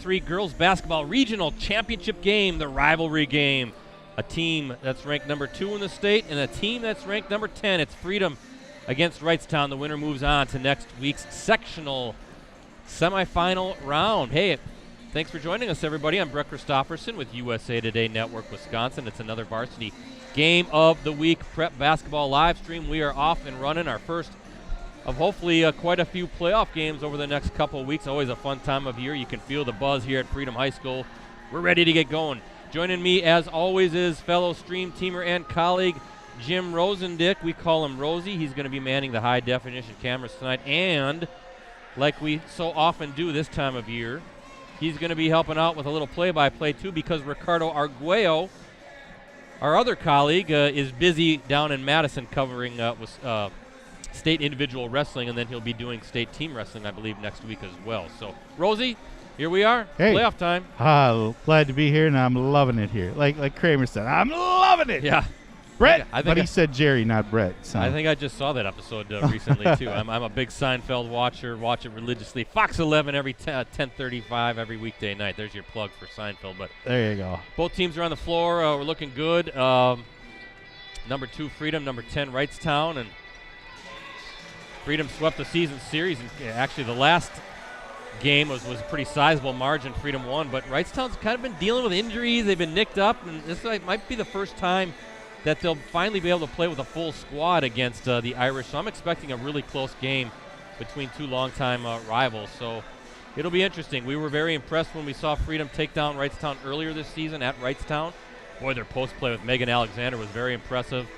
III Girls Basketball Regional Championship game, the rivalry game. A team that's ranked number 2 in the state and a team that's ranked number 10. It's Freedom against Wrightstown. The winner moves on to next week's sectional semifinal round. Hey, thanks for joining us, everybody. I'm Brett Christopherson with USA Today Network Wisconsin. It's another Varsity Game of the Week prep basketball live stream. We are off and running, our first of hopefully quite a few playoff games over the next couple of weeks. Always a fun time of year. You can feel the buzz here at Freedom High School. We're ready to get going. Joining me, as always, is fellow stream teamer and colleague Jim Rosandick. We call him Rosie. He's going to be manning the high-definition cameras tonight. And like we so often do this time of year, he's going to be helping out with a little play-by-play, too, because Ricardo Arguello, our other colleague, is busy down in Madison covering state individual wrestling, and then he'll be doing state team wrestling, I believe, next week as well. So, Rosie, here we are. Hey. Playoff time. Glad to be here, and I'm loving it here. Like Kramer said, I'm loving it. Yeah. Brett, but he said Jerry, not Brett. So. I think I just saw that episode recently, too. I'm a big Seinfeld watcher, watch it religiously. Fox 11 every 10:35 every weekday night. There's your plug for Seinfeld. But there you go. Both teams are on the floor. We're looking good. Number 2, Freedom. Number 10, Wrightstown. And Freedom swept the season series. And actually, the last game was a pretty sizable margin. Freedom won. But Wrightstown's kind of been dealing with injuries. They've been nicked up. And this might be the first time that they'll finally be able to play with a full squad against the Irish. So I'm expecting a really close game between two longtime rivals. So it'll be interesting. We were very impressed when we saw Freedom take down Wrightstown earlier this season at Wrightstown. Boy, their post play with Megan Alexander was very impressive.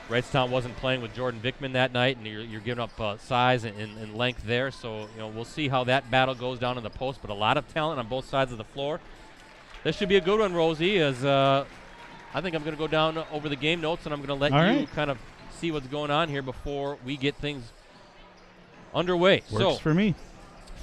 Wrightstown wasn't playing with Jordan Vickman that night, and you're giving up size and length there. So we'll see how that battle goes down in the post. But a lot of talent on both sides of the floor. This should be a good one, Rosie, as I think I'm going to go down over the game notes, and I'm going to let you kind of see what's going on here before we get things underway. Works for me.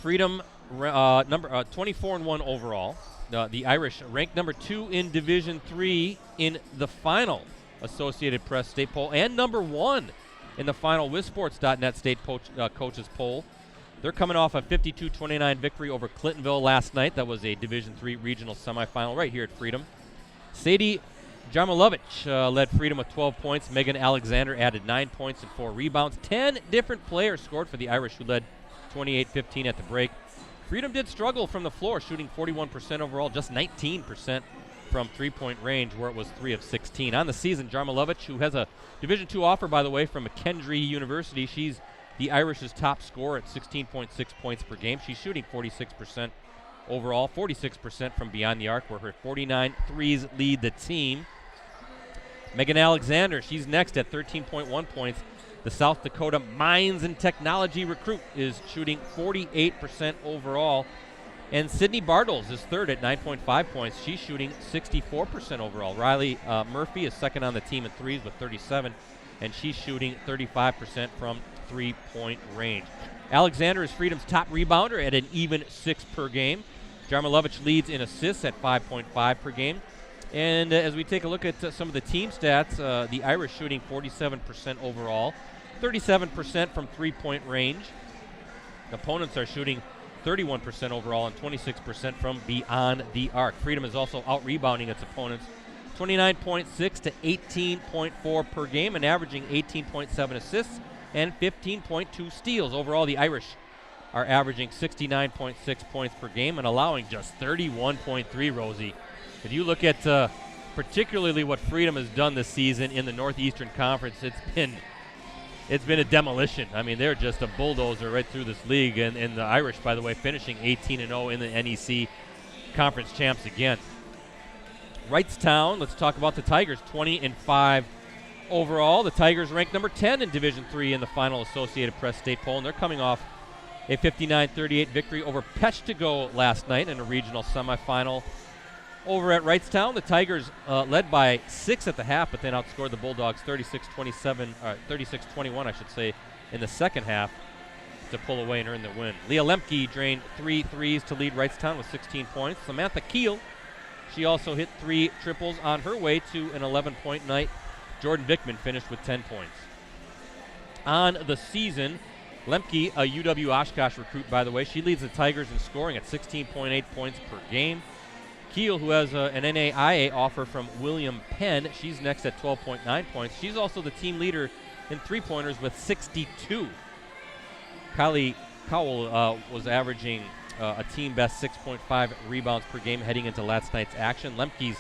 Freedom number 24-1 overall. The Irish ranked number 2 in Division III in the final Associated Press state poll, and number 1 in the final WISports.net state coaches poll. They're coming off a 52-29 victory over Clintonville last night. That was a Division III regional semifinal right here at Freedom. Sadie Jarmilovich led Freedom with 12 points. Megan Alexander added 9 points and 4 rebounds. 10 different players scored for the Irish, who led 28-15 at the break. Freedom did struggle from the floor, shooting 41% overall, just 19% from three-point range, where it was 3 of 16. On the season, Jarmilovich, who has a Division II offer, by the way, from McKendree University, she's the Irish's top scorer at 16.6 points per game. She's shooting 46% overall, 46% from beyond the arc, where her 49 threes lead the team. Megan Alexander, she's next at 13.1 points. The South Dakota Mines and Technology recruit is shooting 48% overall. And Sydney Bartles is third at 9.5 points. She's shooting 64% overall. Riley Murphy is second on the team in threes with 37, and she's shooting 35% from three-point range. Alexander is Freedom's top rebounder at an even 6 per game. Jarmilovich leads in assists at 5.5 per game. And as we take a look at some of the team stats, the Irish shooting 47% overall, 37% from three-point range. Opponents are shooting 31% overall and 26% from beyond the arc. Freedom is also out-rebounding its opponents 29.6 to 18.4 per game and averaging 18.7 assists and 15.2 steals. Overall, the Irish are averaging 69.6 points per game and allowing just 31.3, Rosie. If you look at particularly what Freedom has done this season in the Northeastern Conference, it's been a demolition. I mean, they're just a bulldozer right through this league. And the Irish, by the way, finishing 18-0 in the NEC Conference champs again. Wrightstown, let's talk about the Tigers, 20-5 overall. The Tigers ranked number 10 in Division III in the final Associated Press state poll, and they're coming off a 59-38 victory over Peshtigo last night in a regional semifinal. Over at Wrightstown, the Tigers led by 6 at the half, but then outscored the Bulldogs 36-21, I should say, in the second half to pull away and earn the win. Leah Lemke drained 3 threes to lead Wrightstown with 16 points. Samantha Keel, she also hit 3 triples on her way to an 11-point night. Jordan Vickman finished with 10 points. On the season, Lemke, a UW Oshkosh recruit, by the way, she leads the Tigers in scoring at 16.8 points per game. Keel, who has an NAIA offer from William Penn, she's next at 12.9 points. She's also the team leader in three-pointers with 62. Kylie Cowell was averaging a team-best 6.5 rebounds per game heading into last night's action. Lemke's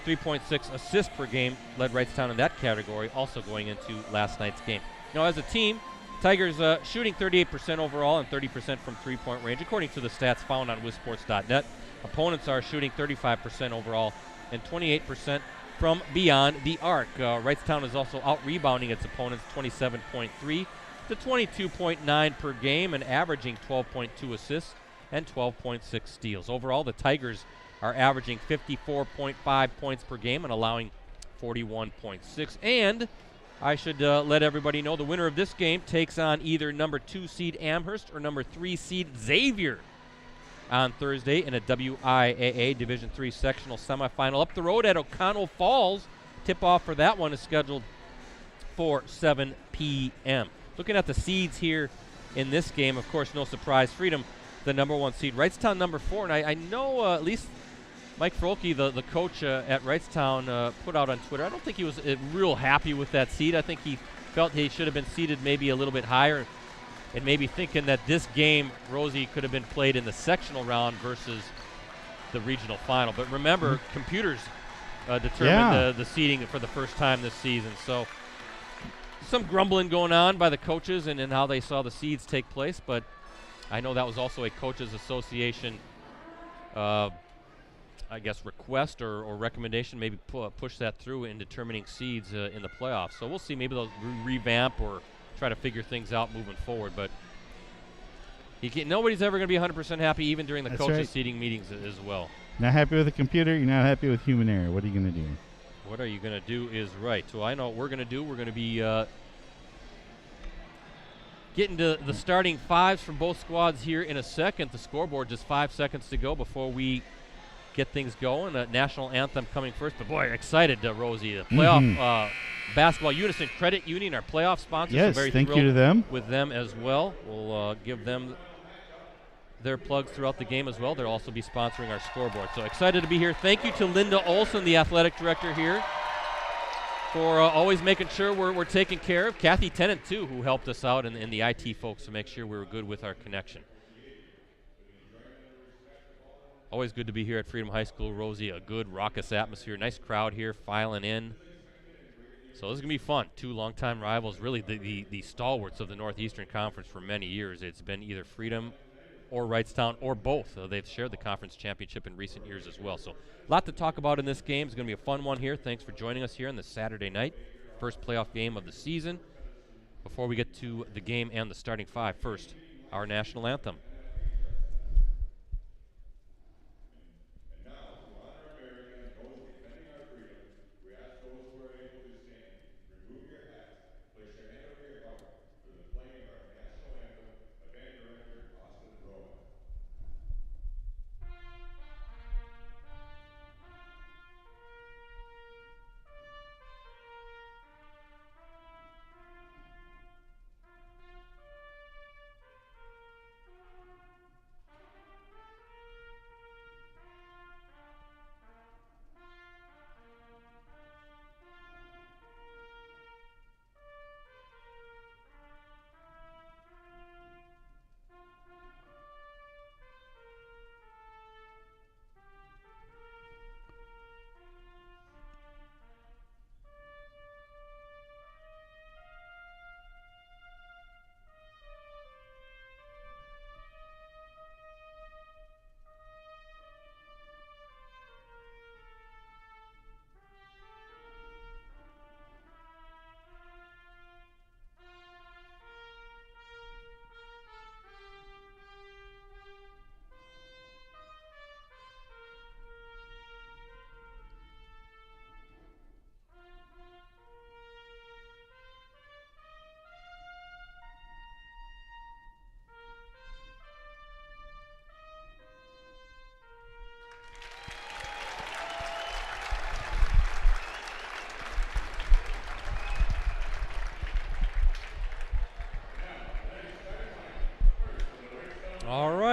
3.6 assists per game led Wrightstown in that category, also going into last night's game. Now, as a team, Tigers shooting 38% overall and 30% from three-point range, according to the stats found on WISports.net. Opponents are shooting 35% overall and 28% from beyond the arc. Wrightstown is also out-rebounding its opponents 27.3 to 22.9 per game and averaging 12.2 assists and 12.6 steals. Overall, the Tigers are averaging 54.5 points per game and allowing 41.6. And I should let everybody know the winner of this game takes on either number 2 seed Amherst or number 3 seed Xavier on Thursday in a WIAA Division III sectional semifinal up the road at O'Connell Falls. Tip-off for that one is scheduled for 7 p.m. Looking at the seeds here in this game, of course, no surprise, Freedom, the number 1 seed. Wrightstown, number 4, and I know at least Mike Frohlke, the coach at Wrightstown, put out on Twitter, I don't think he was real happy with that seed. I think he felt he should have been seeded maybe a little bit higher, and maybe thinking that this game, Rosie, could have been played in the sectional round versus the regional final. But remember, computers determined the seeding for the first time this season. So some grumbling going on by the coaches and how they saw the seeds take place. But I know that was also a coaches association, I guess, request or recommendation, maybe push that through in determining seeds in the playoffs. So we'll see. Maybe they'll revamp or try to figure things out moving forward. But nobody's ever going to be 100% happy, even during the coaches' seeding meetings as well. Not happy with a computer, you're not happy with human error. What are you going to do? What are you going to do is right. So I know what we're going to do. We're going to be getting to the starting fives from both squads here in a second. The scoreboard, just 5 seconds to go before we get things going. National anthem coming first. But boy, excited, Rosie. The playoff Basketball Unison Credit Union, our playoff sponsors. Yes, so very thank you to them. With them as well. We'll give them their plugs throughout the game as well. They'll also be sponsoring our scoreboard. So excited to be here. Thank you to Linda Olson, the athletic director here, for always making sure we're taken care of. Kathy Tennant, too, who helped us out, and the IT folks to make sure we were good with our connection. Always good to be here at Freedom High School, Rosie. A good, raucous atmosphere. Nice crowd here filing in. So this is going to be fun. 2 longtime rivals, really the stalwarts of the Northeastern Conference for many years. It's been either Freedom or Wrightstown or both. They've shared the conference championship in recent years as well. So a lot to talk about in this game. It's going to be a fun one here. Thanks for joining us here on this Saturday night. First playoff game of the season. Before we get to the game and the starting five, first, our national anthem.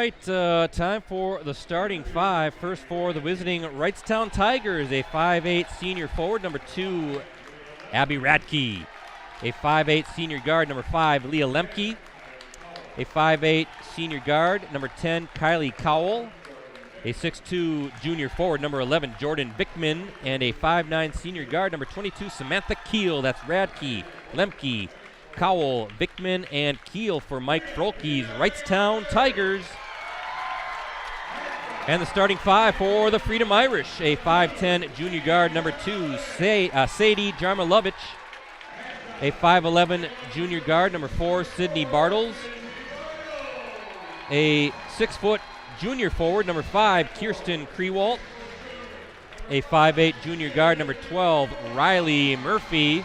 right, time for the starting five. First for the visiting Wrightstown Tigers, a 5'8 senior forward, number 2, Abby Radke. A 5'8 senior guard, number 5, Leah Lemke. A 5'8 senior guard, number 10, Kylie Cowell. A 6'2 junior forward, number 11, Jordan Bickman. And a 5'9 senior guard, number 22, Samantha Keel. That's Radke, Lemke, Cowell, Bickman, and Keel for Mike Frolke's Wrightstown Tigers. And the starting five for the Freedom Irish, a 5'10 junior guard, number 2, Sadie Jarmilovich. A 5'11 junior guard, number 4, Sydney Bartles. A 6-foot junior forward, number 5, Kirsten Krewalt. A 5'8 junior guard, number 12, Riley Murphy.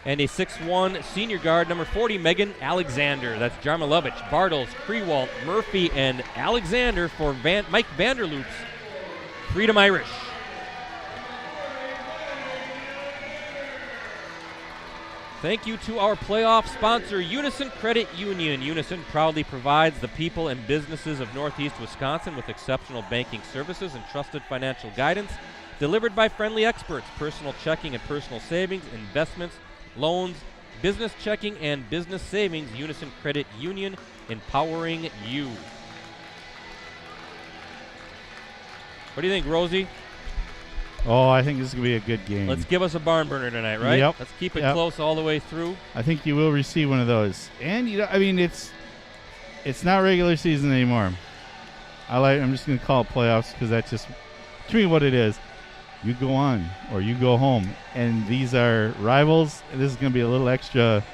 And a 6'1 senior guard, number 40, Megan Alexander. That's Jarmilovich, Bartles, Krewalt, Murphy, and Alexander for Mike Vanderloop's Freedom Irish. Thank you to our playoff sponsor, Unison Credit Union. Unison proudly provides the people and businesses of Northeast Wisconsin with exceptional banking services and trusted financial guidance delivered by friendly experts, personal checking and personal savings, investments, loans, business checking, and business savings. Unison Credit Union, empowering you. What do you think, Rosie? Oh, I think this is going to be a good game. Let's give us a barn burner tonight, right? Yep. Let's keep it close all the way through. I think you will receive one of those. And, I mean, it's not regular season anymore. I'm just going to call it playoffs because that's just, to me, what it is. You go on or you go home. And these are rivals. And this is going to be a little extra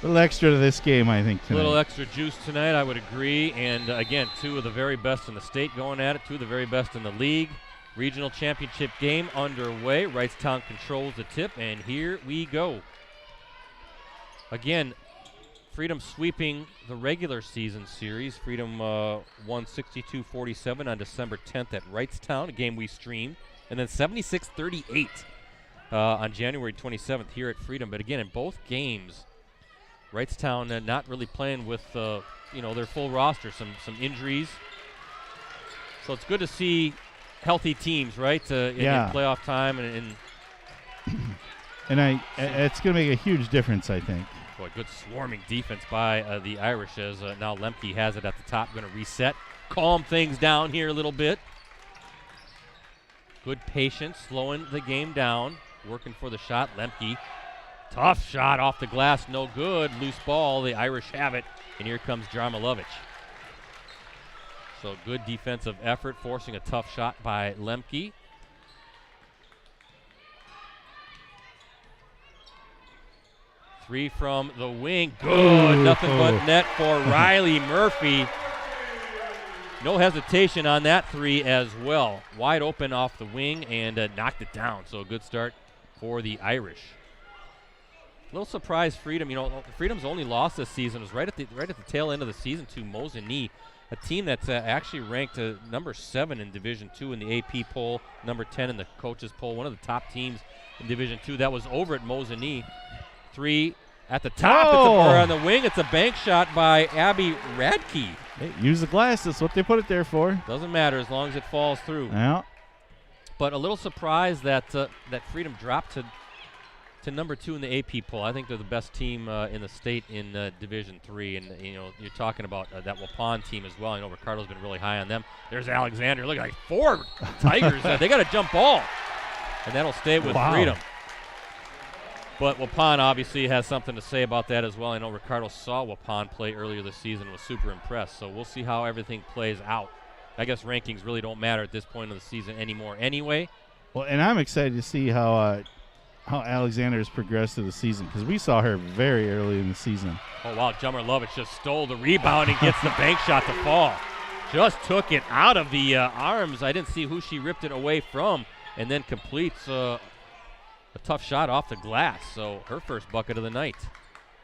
to this game, I think, tonight. A little extra juice tonight, I would agree. And, again, two of the very best in the state going at it, two of the very best in the league. Regional championship game underway. Wrightstown controls the tip, and here we go. Again, Freedom sweeping the regular season series. Freedom won 62-47 on December 10th at Wrightstown, a game we streamed, and then 76-38 on January 27th here at Freedom. But again, in both games, Wrightstown not really playing with their full roster, some injuries. So it's good to see healthy teams, right? In playoff time, and it's going to make a huge difference, I think. Boy, good swarming defense by the Irish as now Lemke has it at the top. Going to reset, calm things down here a little bit. Good patience, slowing the game down, working for the shot. Lemke, tough shot off the glass, no good. Loose ball, the Irish have it, and here comes Jarmilovich. So good defensive effort, forcing a tough shot by Lemke. Three from the wing. Good. Nothing but net for Riley Murphy. No hesitation on that three as well. Wide open off the wing and knocked it down. So a good start for the Irish. A little surprise, Freedom. Freedom's only loss this season was right at the tail end of the season to Mosinee, a team that's actually ranked number 7 in Division II in the AP poll, number 10 in the coaches poll, one of the top teams in Division II. That was over at Mosinee. Three at the top, or on the wing. It's a bank shot by Abby Radke. Hey, use the glass. That's what they put it there for. Doesn't matter as long as it falls through. Yeah. But a little surprised that Freedom dropped to number 2 in the AP poll. I think they're the best team in the state in Division III, and you're talking about that Waupun team as well. I know Ricardo's been really high on them. There's Alexander. Look, like 4 Tigers. They got a jump ball, and that'll stay with Freedom. But Waupun obviously has something to say about that as well. I know Ricardo saw Waupun play earlier this season, was super impressed. So we'll see how everything plays out. I guess rankings really don't matter at this point of the season anymore anyway. Well, and I'm excited to see how Alexander's progressed through the season, because we saw her very early in the season. Oh, wow. Jarmilovich just stole the rebound and gets the bank shot to fall. Just took it out of the arms. I didn't see who she ripped it away from, and then completes a tough shot off the glass. So her first bucket of the night.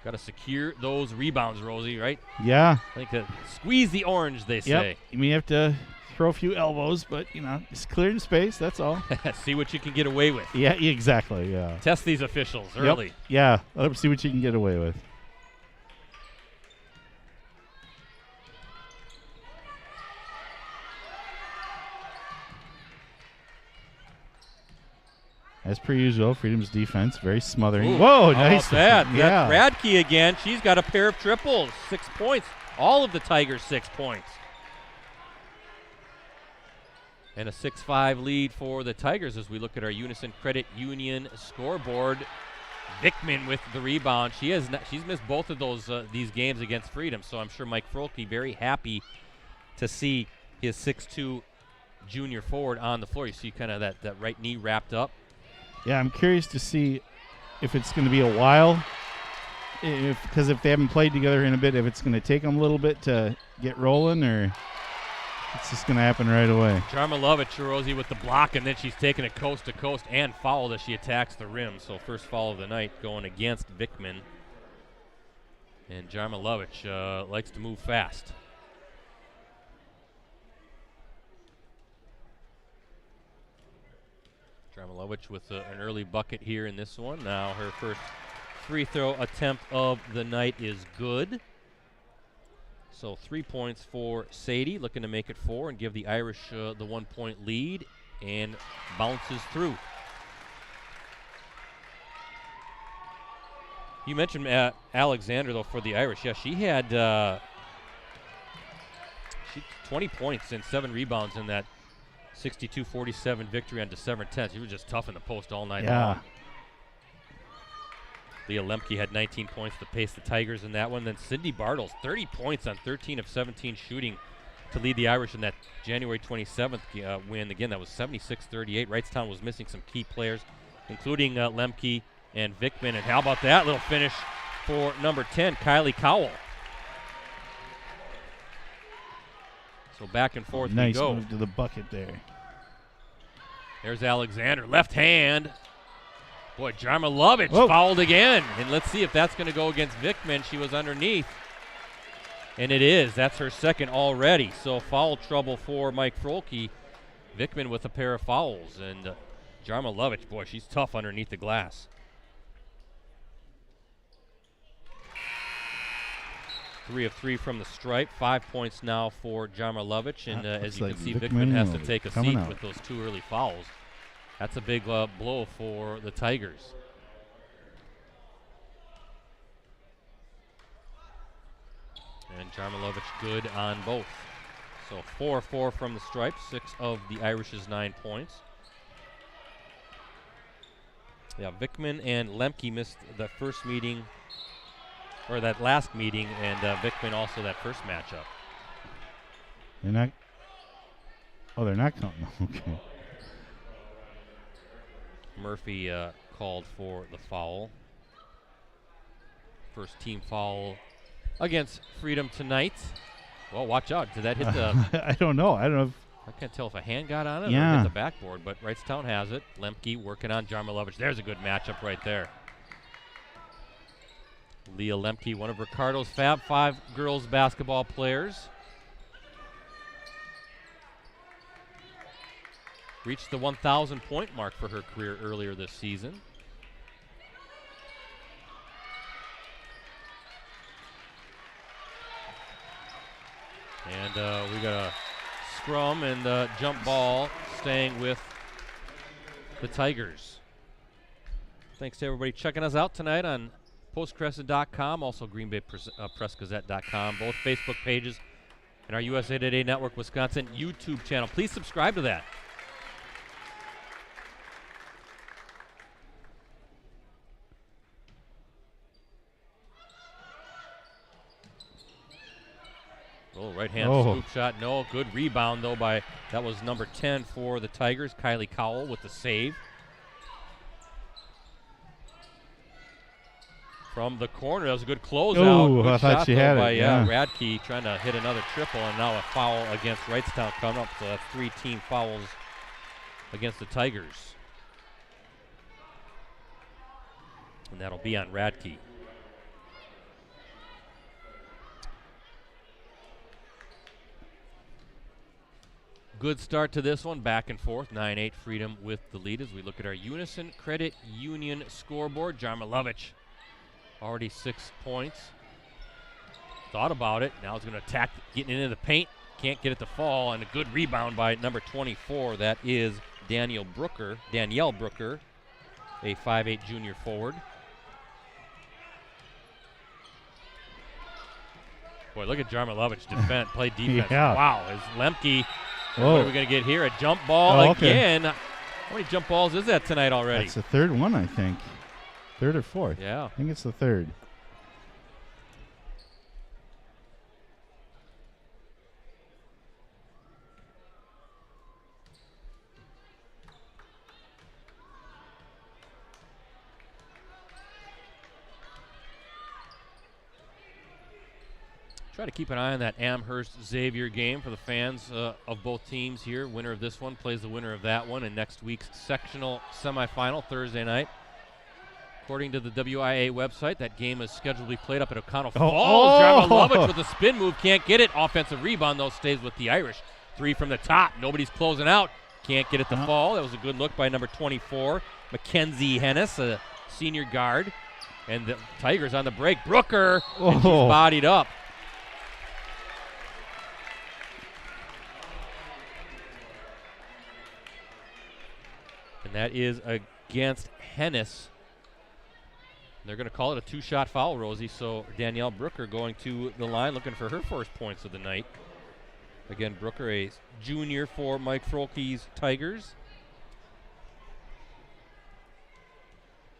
Got to secure those rebounds, Rosie, right? Yeah. I think squeeze the orange, they say. You may have to throw a few elbows, but, just clear the space, that's all. See what you can get away with. Yeah, exactly, yeah. Test these officials early. Yep. Yeah, let them see what you can get away with. As per usual, Freedom's defense, very smothering. Ooh, Whoa, how nice. about that? Yeah. Radke again. She's got a pair of triples. 6 points. All of the Tigers 6 points. And a 6-5 lead for the Tigers as we look at our Unison Credit Union scoreboard. Vickman with the rebound. She's missed both of these games against Freedom, so I'm sure Mike Frolke very happy to see his 6'2" junior forward on the floor. You see kind of that right knee wrapped up. Yeah, I'm curious to see if it's going to be a while, because if they haven't played together in a bit, if it's going to take them a little bit to get rolling, or it's just going to happen right away. Jarmalovic, Rosie, with the block, and then she's taking it coast to coast and fouled as she attacks the rim. So first foul of the night going against Vickman. And Jarmalovic likes to move fast. Jarmalovic with an early bucket here in this one. Now her first free throw attempt of the night is good. So 3 points for Sadie, looking to make it 4 and give the Irish the 1 point lead, and bounces through. You mentioned Alexander, though, for the Irish. Yeah, she had 20 points and 7 rebounds in that 62-47 victory on December 10th. She was just tough in the post all night long. Leah Lemke had 19 points to pace the Tigers in that one. Then Cindy Bartles, 30 points on 13 of 17 shooting to lead the Irish in that January 27th win. Again, that was 76-38. Wrightstown was missing some key players, including Lemke and Vickman. And how about that little finish for number 10, Kylie Cowell. So back and forth nice we go. Nice move to the bucket there. There's Alexander, left hand. Boy, Jarmalovic fouled again. And let's see if that's going to go against Vickman. She was underneath. And it is. That's her second already. So foul trouble for Mike Frolke. Vickman with a pair of fouls. And Jarmalovic, boy, she's tough underneath the glass. Three of 3 from the stripe. 5 points now for Jarmalovic. And as you can see, Vickman has to take a seat with those 2 early fouls. That's a big blow for the Tigers. And Jarmalovic good on both. So 4-4 from the stripe, 6 of the Irish's 9 points. Yeah, Vickman and Lemke missed the first meeting, or that last meeting, and Vickman also that first matchup. They're not. Oh, they're not counting. Okay. Murphy called for the foul. First team foul against Freedom tonight. Well, watch out. Did that hit the... I don't know. I can't tell if a hand got on it or hit the backboard, but Wrightstown has it. Lemke working on Jarmalovic. There's a good matchup right there. Leah Lemke, one of Ricardo's Fab 5 girls basketball players. Reached the 1,000 point mark for her career earlier this season. And we got a scrum and jump ball staying with the Tigers. Thanks to everybody checking us out tonight on postcrescent.com, also Green Bay Press-Gazette.com, both Facebook pages, and our USA Today Network Wisconsin YouTube channel. Please subscribe to that. Oh, right-hand scoop shot. No, good rebound, though, that was number 10 for the Tigers, Kylie Cowell with the save. From the corner, that was a good closeout. Oh, good I thought shot, she had by, it. Yeah, Radke trying to hit another triple, and now a foul against Wrightstown coming up. So that's 3 team fouls against the Tigers. And that'll be on Radke. Good start to this one, back and forth. 9-8 Freedom with the lead as we look at our Unison Credit Union scoreboard. Jarmalovic already 6 points. Thought about it. Now he's going to attack, getting into the paint. Can't get it to fall, and a good rebound by number 24. That is Danielle Brooker. a 5'8" junior forward. Boy, look at Jarmilovich play defense. Yeah. Wow, is Lemke. Whoa. What are we going to get here? A jump ball okay. again. How many jump balls is that tonight already? That's the third one, I think. Third or fourth. Yeah. I think it's the third. Try to keep an eye on that Amherst-Xavier game for the fans of both teams here. Winner of this one plays the winner of that one in next week's sectional semifinal Thursday night. According to the WIAA website, that game is scheduled to be played up at O'Connell Falls. Jarmilovich with a spin move, can't get it. Offensive rebound, though, stays with the Irish. 3 from the top, nobody's closing out. Can't get it to fall. That was a good look by number 24, Mackenzie Hennis, a senior guard. And the Tigers on the break. Brooker, and she's bodied up. And that is against Hennis. They're going to call it a 2-shot foul, Rosie. So Danielle Brooker going to the line looking for her first points of the night. Again, Brooker, a junior for Mike Frolke's Tigers.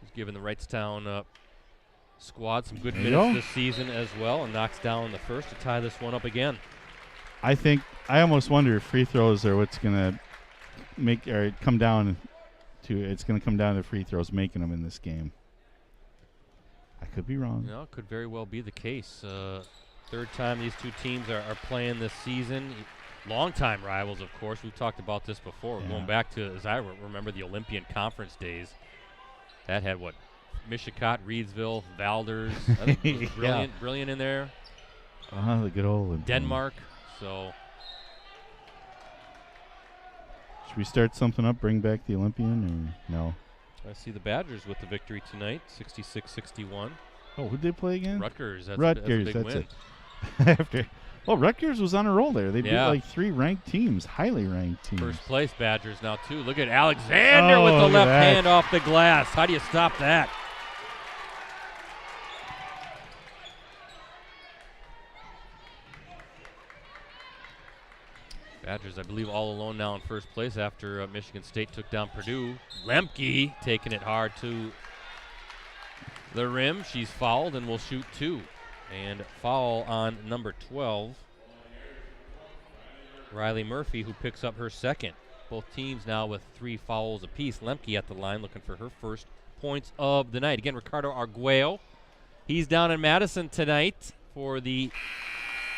He's given the Wrightstown squad some good minutes this season as well, and knocks down the first to tie this one up again. I almost wonder if free throws are what's going to make or come down to. It's going to come down to free throws making them in this game. I could be wrong. No, it could very well be the case. Third time these two teams are playing this season. Longtime rivals, of course. We've talked about this before. Going back to, as I remember, the Olympian Conference days. That had what? Michigan, Reedsville, Valders. Brilliant in there. The good old Olympian. Denmark. So. Should we start something up, bring back the Olympian, or no? I see the Badgers with the victory tonight, 66-61. Oh, who'd they play again? Rutgers. Rutgers, that's a big win. It. Rutgers was on a roll there. They beat like 3 ranked teams, highly ranked teams. First place Badgers now, too. Look at Alexander with the left hand off the glass. How do you stop that? Badgers, I believe, all alone now in first place after Michigan State took down Purdue. Lemke taking it hard to the rim. She's fouled and will shoot 2. And foul on number 12, Riley Murphy, who picks up her second. Both teams now with 3 fouls apiece. Lemke at the line looking for her first points of the night. Again, Ricardo Arguello, he's down in Madison tonight for the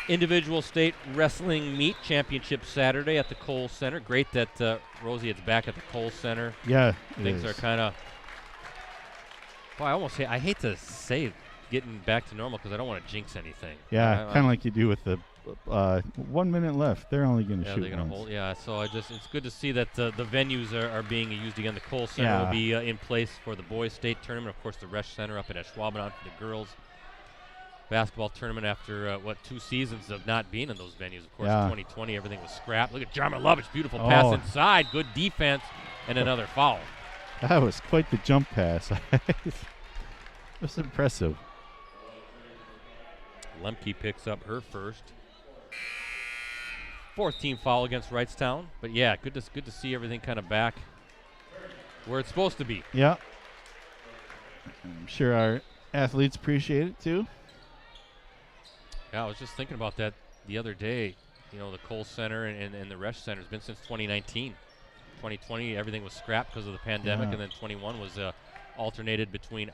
individual state wrestling meet championship Saturday at the Kohl Center. Great that Rosie is back at the Kohl Center. Yeah, things are kind of. Well, I hate to say getting back to normal because I don't want to jinx anything. Yeah, kind of like you do with the 1 minute left. They're only going to shoot they're going to hold. Yeah, so it's good to see that the venues are being used again. The Kohl Center will be in place for the boys' state tournament. Of course, the Resch Center up at Ashwaubenon for the girls' basketball tournament after 2 seasons of not being in those venues. Of course, 2020 everything was scrapped. Look at Jarmilovich, beautiful pass inside, good defense, and another foul. That was quite the jump pass. It was impressive. Lemke picks up her first. 4th team foul against Wrightstown. But yeah, good to see everything kind of back where it's supposed to be. Yeah. I'm sure our athletes appreciate it too. Yeah, I was just thinking about that the other day. You know, the Kohl Center and the Resch Center has been since 2019. 2020, everything was scrapped because of the pandemic, and then 21 was alternated between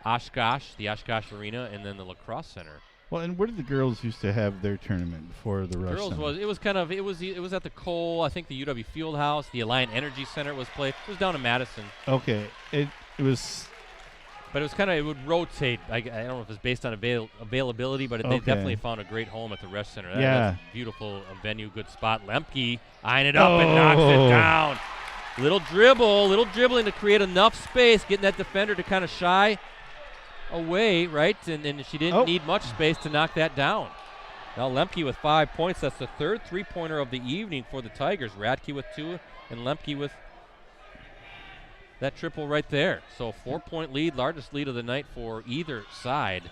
Oshkosh, the Oshkosh Arena, and then the Lacrosse Center. Well, and where did the girls used to have their tournament before the Rush girls Center? it was at the Kohl, I think the UW Fieldhouse, the Alliant Energy Center was played. It was down in Madison. Okay, it was. But it was it would rotate. I don't know if it's based on availability, but they definitely found a great home at the Resch Center. That's a beautiful venue, good spot. Lemke eyeing it up and knocks it down. Little dribbling to create enough space, getting that defender to kind of shy away, right? And she didn't need much space to knock that down. Now Lemke with 5 points. That's the 3rd 3-pointer of the evening for the Tigers. Radke with 2 and Lemke with that triple right there. So 4-point lead, largest lead of the night for either side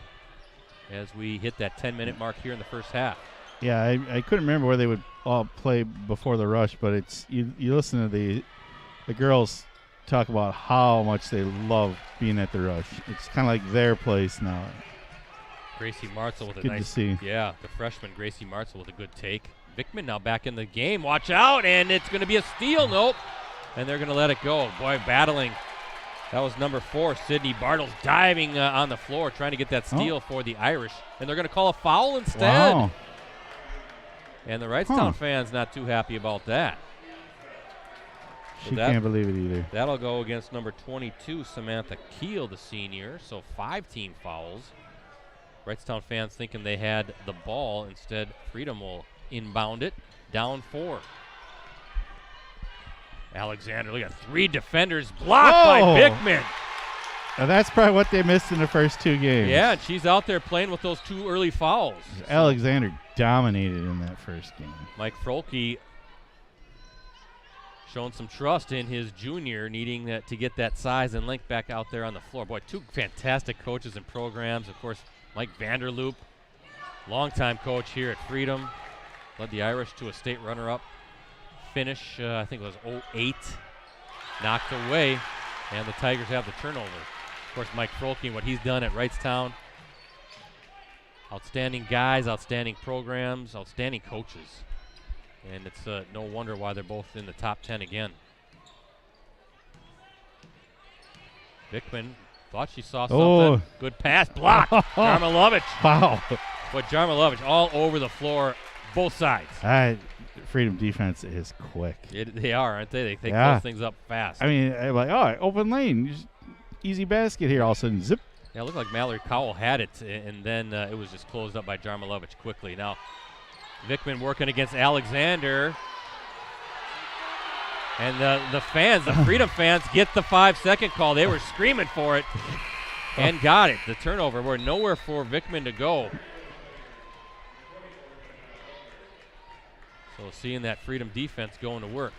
as we hit that 10-minute mark here in the first half. Yeah, I couldn't remember where they would all play before the rush, but it's you listen to the girls talk about how much they love being at the rush. It's kind of like their place now. Gracie Martzel with a Good nice, to see. Yeah, the freshman Gracie Martzel with a good take. Vickman now back in the game. Watch out, and it's going to be a steal. Nope. And they're going to let it go. Boy, battling. That was number 4, Sydney Bartles, diving on the floor, trying to get that steal for the Irish. And they're going to call a foul instead. Wow. And the Wrightstown fans not too happy about that. She can't believe it either. That'll go against number 22, Samantha Keel, the senior. So 5 team fouls. Wrightstown fans thinking they had the ball. Instead, Freedom will inbound it. Down 4. Alexander, look at 3 defenders blocked by Vickman. Now that's probably what they missed in the first 2 games. Yeah, and she's out there playing with those 2 early fouls. Alexander dominated in that first game. Mike Frolke showing some trust in his junior, needing to get that size and length back out there on the floor. Boy, 2 fantastic coaches and programs. Of course, Mike Vanderloop, longtime coach here at Freedom, led the Irish to a state runner-up finish. I think it was 08, knocked away, and the Tigers have the turnover. Of course, Mike Frolke and what he's done at Wrightstown. Outstanding guys, outstanding programs, outstanding coaches. And it's no wonder why they're both in the top 10 again. Vickman thought she saw something. Oh. Good pass, blocked. Jarmilovich. Wow. But Jarmilovich all over the floor, both sides. Freedom defense is quick. They are, aren't they? They pick Yeah. those things up fast. I mean, I'm like, open lane. Just easy basket here. All of a sudden, zip. Yeah, it looked like Mallory Cowell had it, and then it was just closed up by Jarmilovich quickly. Now, Vickman working against Alexander. And the fans, the Freedom fans, get the 5-second call. They were screaming for it and got it. The turnover, we're nowhere for Vickman to go. So seeing that Freedom defense going to work.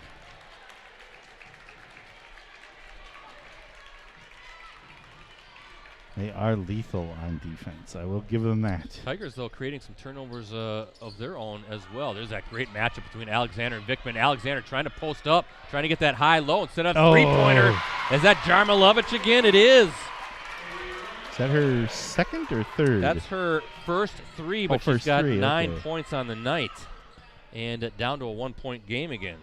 They are lethal on defense. I will give them that. Tigers, though, creating some turnovers of their own as well. There's that great matchup between Alexander and Vickman. Alexander trying to post up, trying to get that high-low instead of three-pointer. Is that Jarmilovich again? It is. Is that her second or third? That's her first 3, but she's got 3, 9 okay. points on the night. And down to a 1-point game again.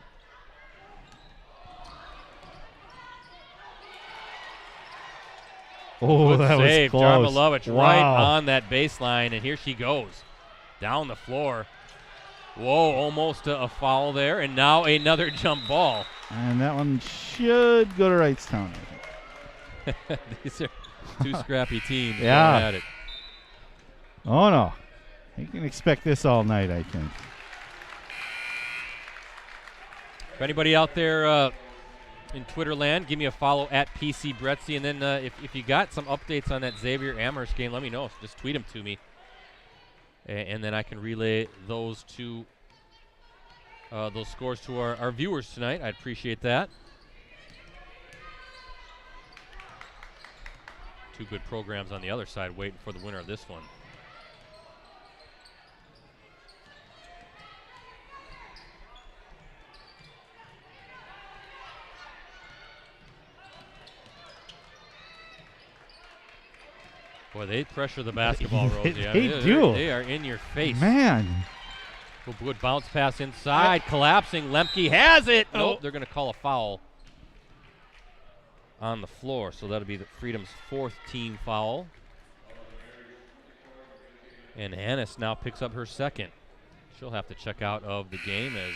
Oh, Good that save. was close. Jarmilovich right on that baseline, and here she goes. Down the floor. Whoa, almost a foul there, and now another jump ball. And that one should go to Wrightstown, I think. These are 2 scrappy teams Yeah. going at it. Oh, no. You can expect this all night, I think. For anybody out there in Twitter land, give me a follow at PC Bretzi, and then if you got some updates on that Xavier Amherst game, let me know. Just tweet them to me, and then I can relay those to those scores to our viewers tonight. I'd appreciate that. 2 good programs on the other side waiting for the winner of this one. Boy, they pressure the basketball, Rosie. They do. They are in your face. Man. Good bounce pass inside, collapsing. Lemke has it. Nope, they're going to call a foul on the floor. So that'll be the Freedom's 4th team foul. And Hannes now picks up her 2nd. She'll have to check out of the game as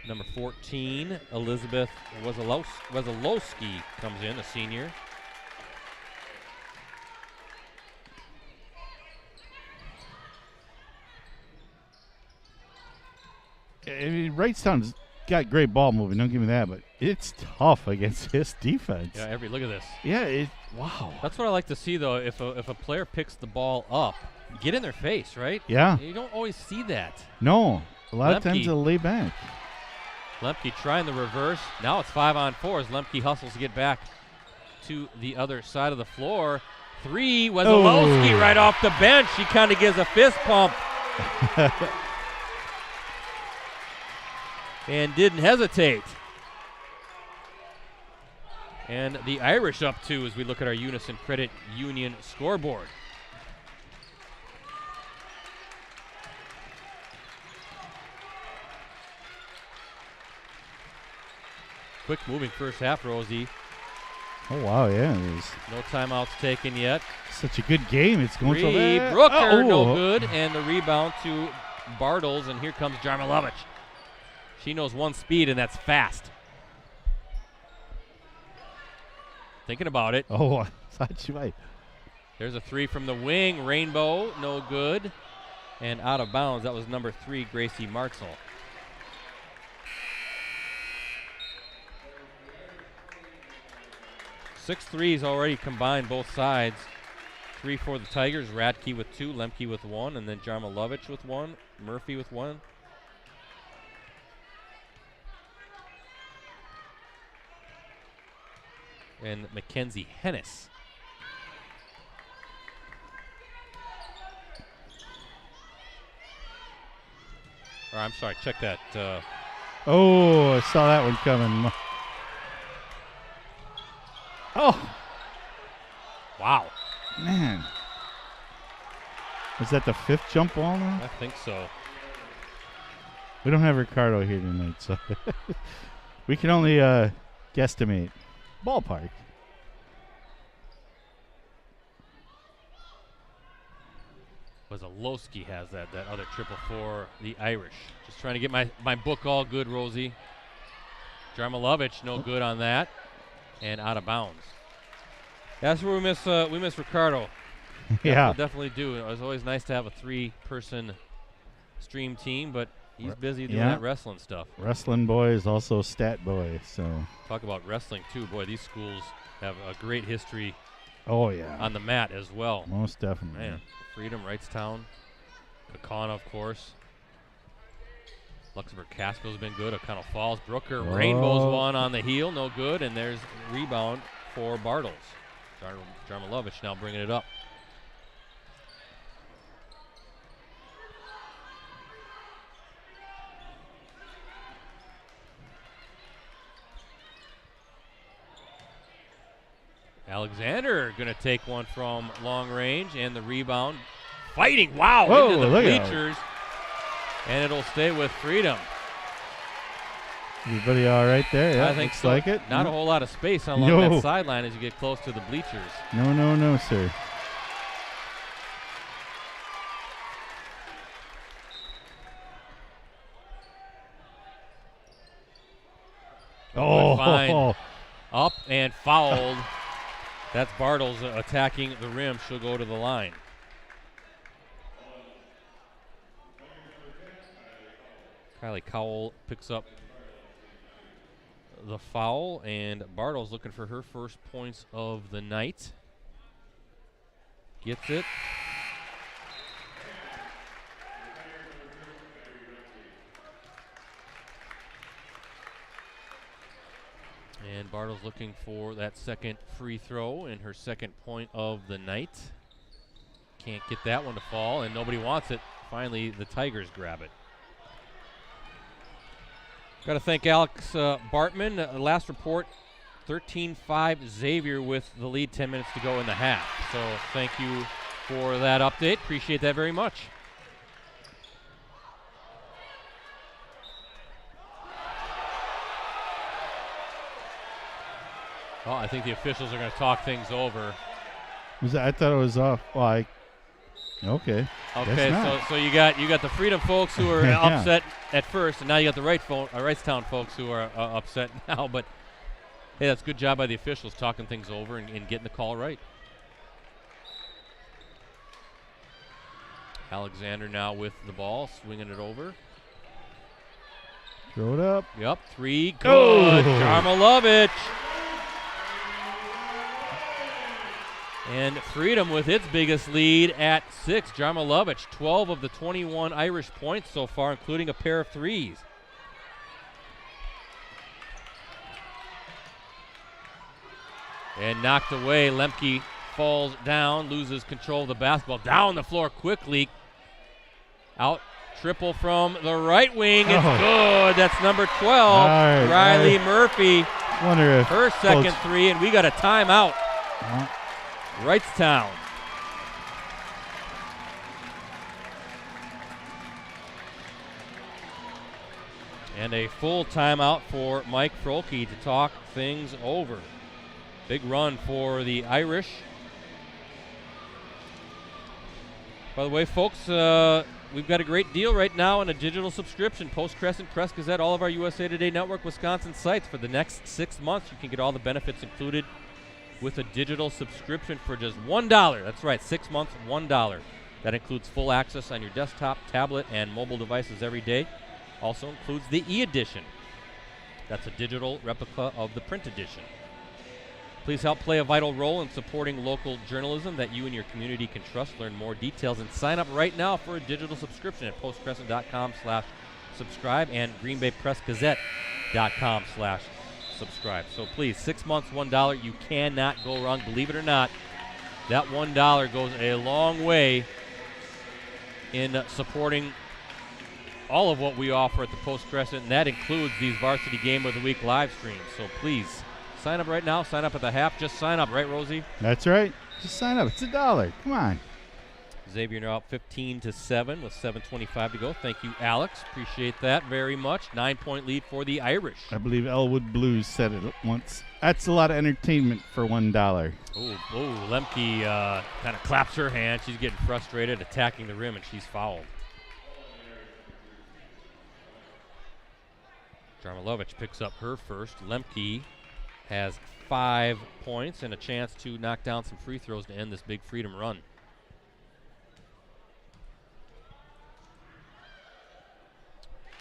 number 14, Elizabeth Wesolowski, comes in, a senior. I mean, Wrightstown's got great ball moving, don't give me that, but it's tough against his defense. Yeah, look at this. Yeah, wow. That's what I like to see, though. If a player picks the ball up, get in their face, right? Yeah. You don't always see that. No, a lot of Lemke. times they'll lay back. Lemke trying the reverse. Now it's 5-on-4 as Lemke hustles to get back to the other side of the floor. 3, Wesolowski right off the bench. She kind of gives a fist pump. And didn't hesitate. And the Irish up 2 as we look at our Unison Credit Union scoreboard. Quick moving first half, Rosie. Oh, wow, yeah. There's No timeouts taken yet. such a good game. It's going so bad. Brooker, no good. And the rebound to Bartles, and here comes Jarmilovich. She knows one speed, and that's fast. Thinking about it. Oh, I thought you might. There's a 3 from the wing. Rainbow, no good. And out of bounds. That was number 3, Gracie Martzel. 6 threes already combined, both sides. 3 for the Tigers. Radke with 2, Lemke with 1, and then Jarmilovich with 1, Murphy with 1. And Mackenzie Hennis. Or I'm sorry, check that. Oh, I saw that one coming. Oh. Wow. Man. Is that the 5th jump ball now? I think so. We don't have Ricardo here tonight, so we can only guesstimate. Ballpark. Wesolowski has that other triple for the Irish. Just trying to get my book all good, Rosie. Jarmilovich, no good on that. And out of bounds. That's where we miss Ricardo. Yeah. We'll definitely do. It was always nice to have a 3-person stream team, but he's busy doing that wrestling stuff. Wrestling boy is also stat boy, so. Talk about wrestling, too. Boy, these schools have a great history on the mat as well. Most definitely. Man, Freedom, Wrightstown, Kakana, of course. Luxembourg Casco's been good. O'Connell Falls, Brooker, Rainbow's one on the heel, no good. And there's a rebound for Bartles. Jarmilovich now bringing it up. Alexander going to take one from long range, and the rebound. Fighting, wow, into the bleachers. And it'll stay with Freedom. Everybody all right there? Yeah, I think looks so. like it. Not a whole lot of space along that sideline as you get close to the bleachers. No, sir. Fine. Up and fouled. That's Bartles attacking the rim. She'll go to the line. Kylie Cowell picks up the foul, and Bartles looking for her first points of the night. Gets it. And Bartles looking for that second free throw and her second point of the night. Can't get that one to fall, and nobody wants it. Finally, the Tigers grab it. Got to thank Alex Bartman. Last report, 13-5 Xavier with the lead, 10 minutes to go in the half. So thank you for that update. Appreciate that very much. Well, I think the officials are going to talk things over. I thought it was off. Well, okay. Okay, so you got the Freedom folks who are upset at first, and now you got the Wrightstown folks who are upset now. But hey, that's a good job by the officials talking things over and getting the call right. Alexander now with the ball, swinging it over. Throw it up. Yep, 3, good. Jarmilovich. And Freedom with its biggest lead at 6. Jarmilovich, 12 of the 21 Irish points so far, including a pair of threes. And knocked away. Lemke falls down, loses control of the basketball. Down the floor quickly. Out. Triple from the right wing. It's good. That's number 12. Right, Riley Murphy. Wonder if her second three, and we got a timeout. Wrightstown. And a full timeout for Mike Frohlke to talk things over. Big run for the Irish. By the way, folks, we've got a great deal right now on a digital subscription. Post-Crescent, Press Gazette, all of our USA Today Network Wisconsin sites. For the next 6 months, you can get all the benefits included with a digital subscription for just $1. That's right, 6 months, $1. That includes full access on your desktop, tablet, and mobile devices every day. Also includes the e-edition. That's a digital replica of the print edition. Please help play a vital role in supporting local journalism that you and your community can trust. Learn more details and sign up right now for a digital subscription at postcrescent.com/subscribe and greenbaypressgazette.com/subscribe. So please, 6 months, $1. You cannot go wrong. Believe it or not, that $1 goes a long way in supporting all of what we offer at the Post-Crescent, and that includes these Varsity Game of the Week live streams. So please, sign up right now. Sign up at the half. Just sign up, right, Rosie? That's right. Just sign up. It's $1. Come on. Xavier now up 15-7 with 7:25 to go. Thank you, Alex. Appreciate that very much. 9-point lead for the Irish. I believe Elwood Blues said it once. That's a lot of entertainment for $1. Oh, Lemke kind of claps her hand. She's getting frustrated, attacking the rim, and she's fouled. Jarmilovich picks up her first. Lemke has 5 points and a chance to knock down some free throws to end this big Freedom run.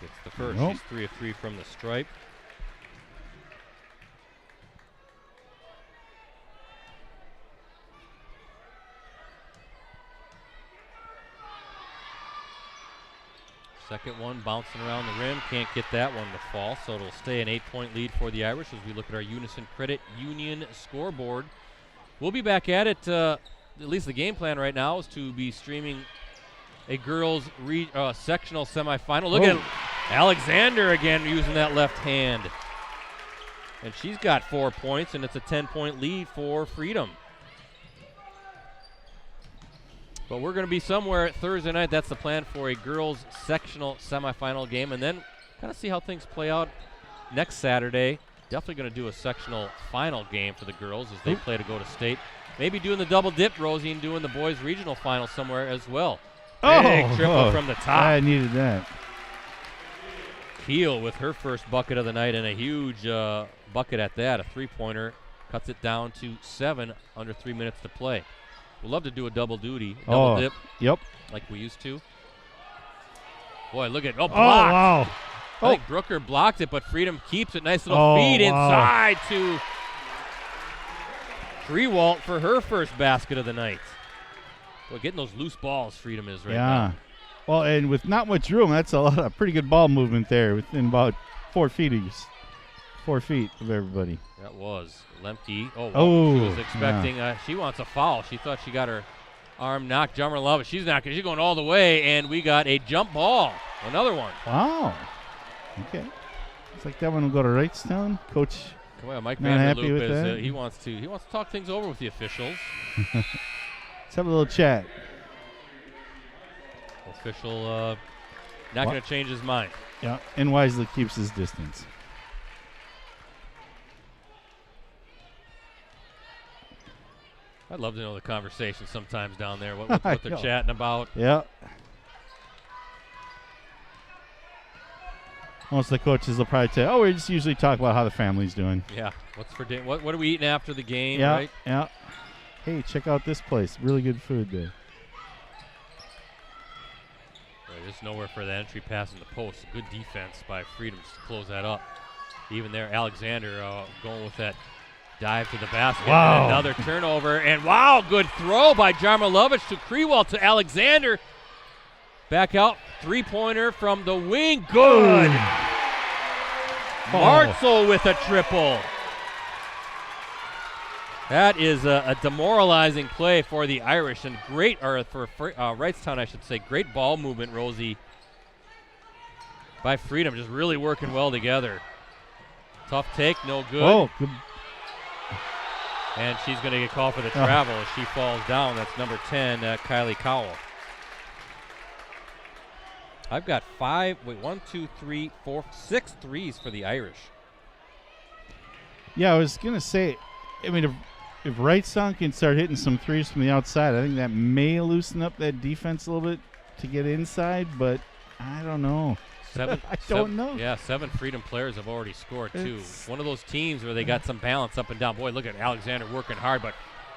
Gets the first. Nope. She's 3 of 3 from the stripe. Second one bouncing around the rim. Can't get that one to fall, so it'll stay an 8-point lead for the Irish as we look at our Unison Credit Union scoreboard. We'll be back at it. At least the game plan right now is to be streaming a girls' sectional semifinal. Look at Alexander again using that left hand. And she's got 4 points, and it's a 10-point lead for Freedom. But we're going to be somewhere Thursday night. That's the plan for a girls' sectional semifinal game. And then kind of see how things play out next Saturday. Definitely going to do a sectional final game for the girls as they play to go to state. Maybe doing the double dip, Rosie, and doing the boys' regional final somewhere as well. Big triple from the top. I needed that. Keel with her first bucket of the night and a huge bucket at that. A three-pointer cuts it down to 7 under 3 minutes to play. We'd love to do a double duty, double dip. Yep. Like we used to. Boy, look at, blocked. Wow. I think Brooker blocked it, but Freedom keeps it. Nice little feed inside to Trewalt for her first basket of the night. Boy, getting those loose balls Freedom is right now. Well, and with not much room, that's a pretty good ball movement there within about 4 feet of everybody. That was Lemke. She was expecting. She wants a foul. She thought she got her arm knocked. Jarmilovich, she's not. She's going all the way, and we got a jump ball. Another one. Wow. Okay. Looks like that one will go to Wrightstown. Coach. Come on, Mike not happy Vanderloop with that. he wants to talk things over with the officials. Let's have a little chat. Official not going to change his mind. Yeah, and wisely keeps his distance. I'd love to know the conversation sometimes down there, what they're chatting about. Yeah. Most of the coaches will probably say, we just usually talk about how the family's doing. Yeah. What's for dinner? What are we eating after the game, yeah, right? Yeah. Hey, check out this place. Really good food there. There's nowhere for the entry pass in the post. Good defense by Freedom to close that up. Even there, Alexander going with that dive to the basket. Wow. And another turnover. And good throw by Jarmilovich to Krewalt to Alexander. Back out. Three-pointer from the wing. Good. Martzel with a triple. That is a demoralizing play for the Irish, and great, or for Wrightstown, I should say. Great ball movement, Rosie, by Freedom, just really working well together. Tough take, no good. Oh, good. And she's going to get called for the travel as she falls down. That's number 10, Kylie Cowell. I've got 6 threes for the Irish. Yeah, I was going to say, I mean, if Wrightstown can start hitting some threes from the outside, I think that may loosen up that defense a little bit to get inside, but I don't know. I don't know. Yeah, 7 Freedom players have already scored, too. One of those teams where they got some balance up and down. Boy, look at Alexander working hard, but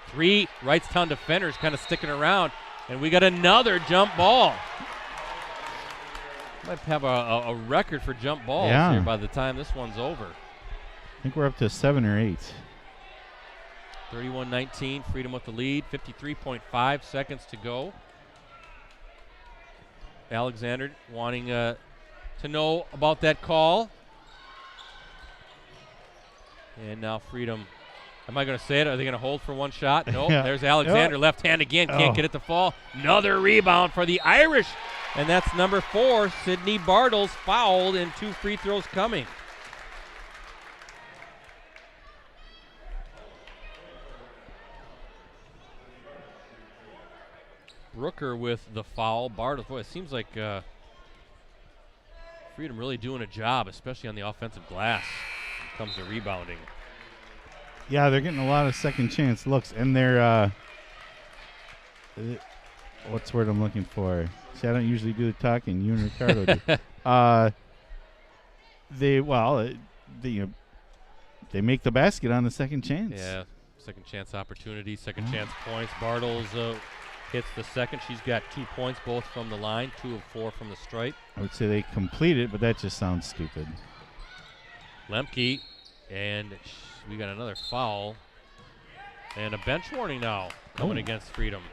3 Wrightstown defenders kind of sticking around, and we got another jump ball. Might have a record for jump balls here by the time this one's over. I think we're up to 7 or 8. 31-19, Freedom with the lead, 53.5 seconds to go. Alexander wanting to know about that call. And now Freedom, am I going to say it? Are they going to hold for one shot? No, there's Alexander, left hand again, can't get it to fall. Another rebound for the Irish, and that's number 4, Sydney Bartles, fouled, and 2 free throws coming. Brooker with the foul. Bartles, boy, it seems like Freedom really doing a job, especially on the offensive glass when it comes to rebounding. Yeah, they're getting a lot of second chance looks, and they're what's the word I'm looking for? See, I don't usually do the talking. You and Ricardo do. They make the basket on the second chance. Yeah, second chance opportunity, second chance points. Bartles hits the second. She's got 2 points, both from the line, 2 of 4 from the stripe. I would say they complete it, but that just sounds stupid. Lemke, and we got another foul. And a bench warning now coming against Freedom.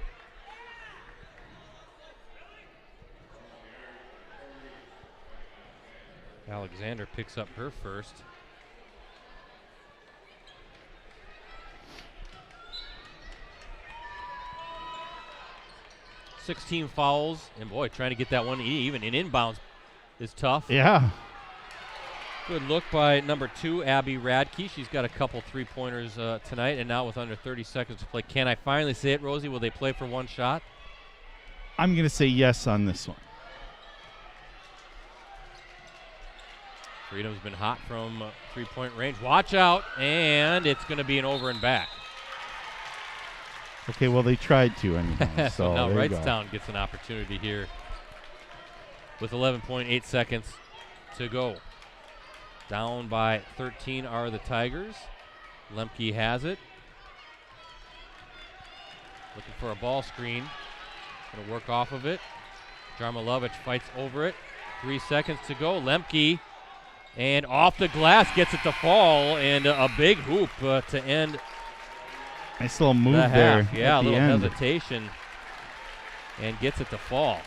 Alexander picks up her first. $16 fouls, and boy, trying to get that one even in inbounds is tough. Yeah. Good look by number 2, Abby Radke. She's got a couple 3-pointers tonight, and now with under 30 seconds to play. Can I finally say it, Rosie? Will they play for one shot? I'm going to say yes on this one. Freedom's been hot from 3-point range. Watch out, and it's going to be an over and back. Okay, well, they tried to anyhow. So now Wrightstown gets an opportunity here with 11.8 seconds to go. Down by 13 are the Tigers. Lemke has it. Looking for a ball screen. Going to work off of it. Jarmilovic fights over it. 3 seconds to go. Lemke, and off the glass, gets it to fall, and a big hoop to end. Nice little move the there. Half. Yeah, a little end. hesitation, and gets it to fall.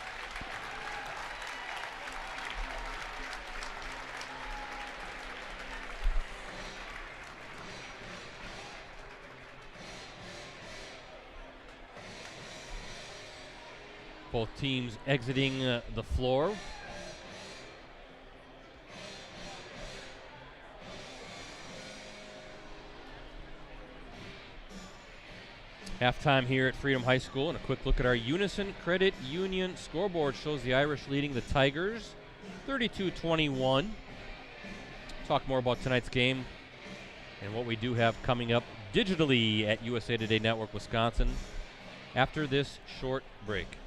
Both teams exiting the floor. Halftime here at Freedom High School, and a quick look at our Unison Credit Union scoreboard shows the Irish leading the Tigers 32-21. Talk more about tonight's game and what we do have coming up digitally at USA Today Network Wisconsin after this short break.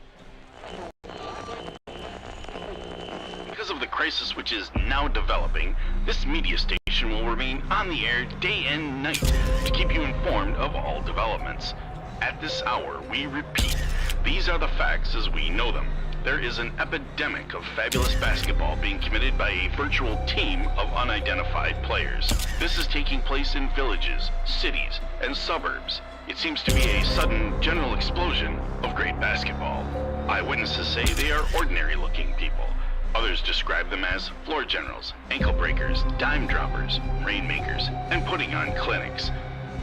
Because of the crisis which is now developing, this media station will remain on the air day and night to keep you informed of all developments. At this hour, we repeat, these are the facts as we know them. There is an epidemic of fabulous basketball being committed by a virtual team of unidentified players. This is taking place in villages, cities, and suburbs. It seems to be a sudden general explosion of great basketball. Eyewitnesses say they are ordinary-looking people. Others describe them as floor generals, ankle breakers, dime droppers, rainmakers, and putting on clinics.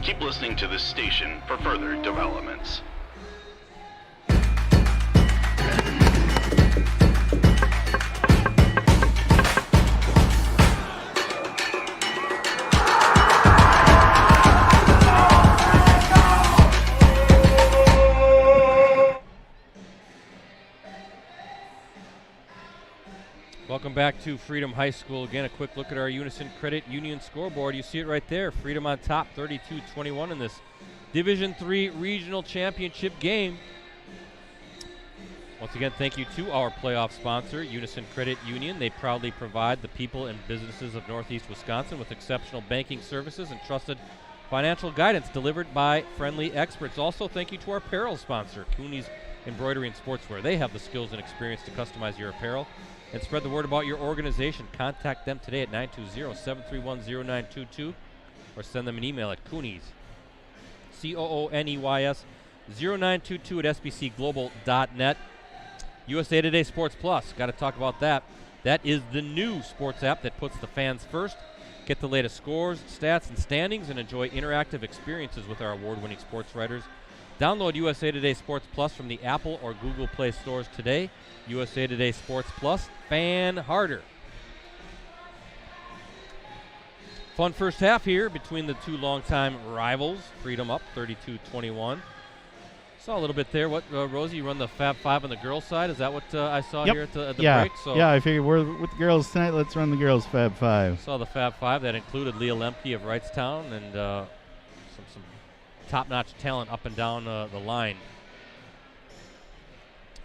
Keep listening to this station for further developments. Welcome back to Freedom High School. Again, a quick look at our Unison Credit Union scoreboard. You see it right there. Freedom on top, 32-21 in this Division III Regional Championship game. Once again, thank you to our playoff sponsor, Unison Credit Union. They proudly provide the people and businesses of Northeast Wisconsin with exceptional banking services and trusted financial guidance delivered by friendly experts. Also, thank you to our apparel sponsor, Cooney's Embroidery and Sportswear. They have the skills and experience to customize your apparel and spread the word about your organization. Contact them today at 920-731-0922 or send them an email at Cooney's, COONEYS 0922 at sbcglobal.net. USA Today Sports Plus, got to talk about that. That is the new sports app that puts the fans first. Get the latest scores, stats, and standings, and enjoy interactive experiences with our award-winning sports writers. Download USA Today Sports Plus from the Apple or Google Play stores today. USA Today Sports Plus, fan harder. Fun first half here between the two longtime rivals. Freedom up 32-21. Saw a little bit there. What, Rosie, you run the Fab Five on the girls' side? Is that what I saw here at the break? So yeah, I figured we're with the girls tonight. Let's run the girls' Fab Five. Saw the Fab Five. That included Leah Lemke of Wrightstown and some top-notch talent up and down the line.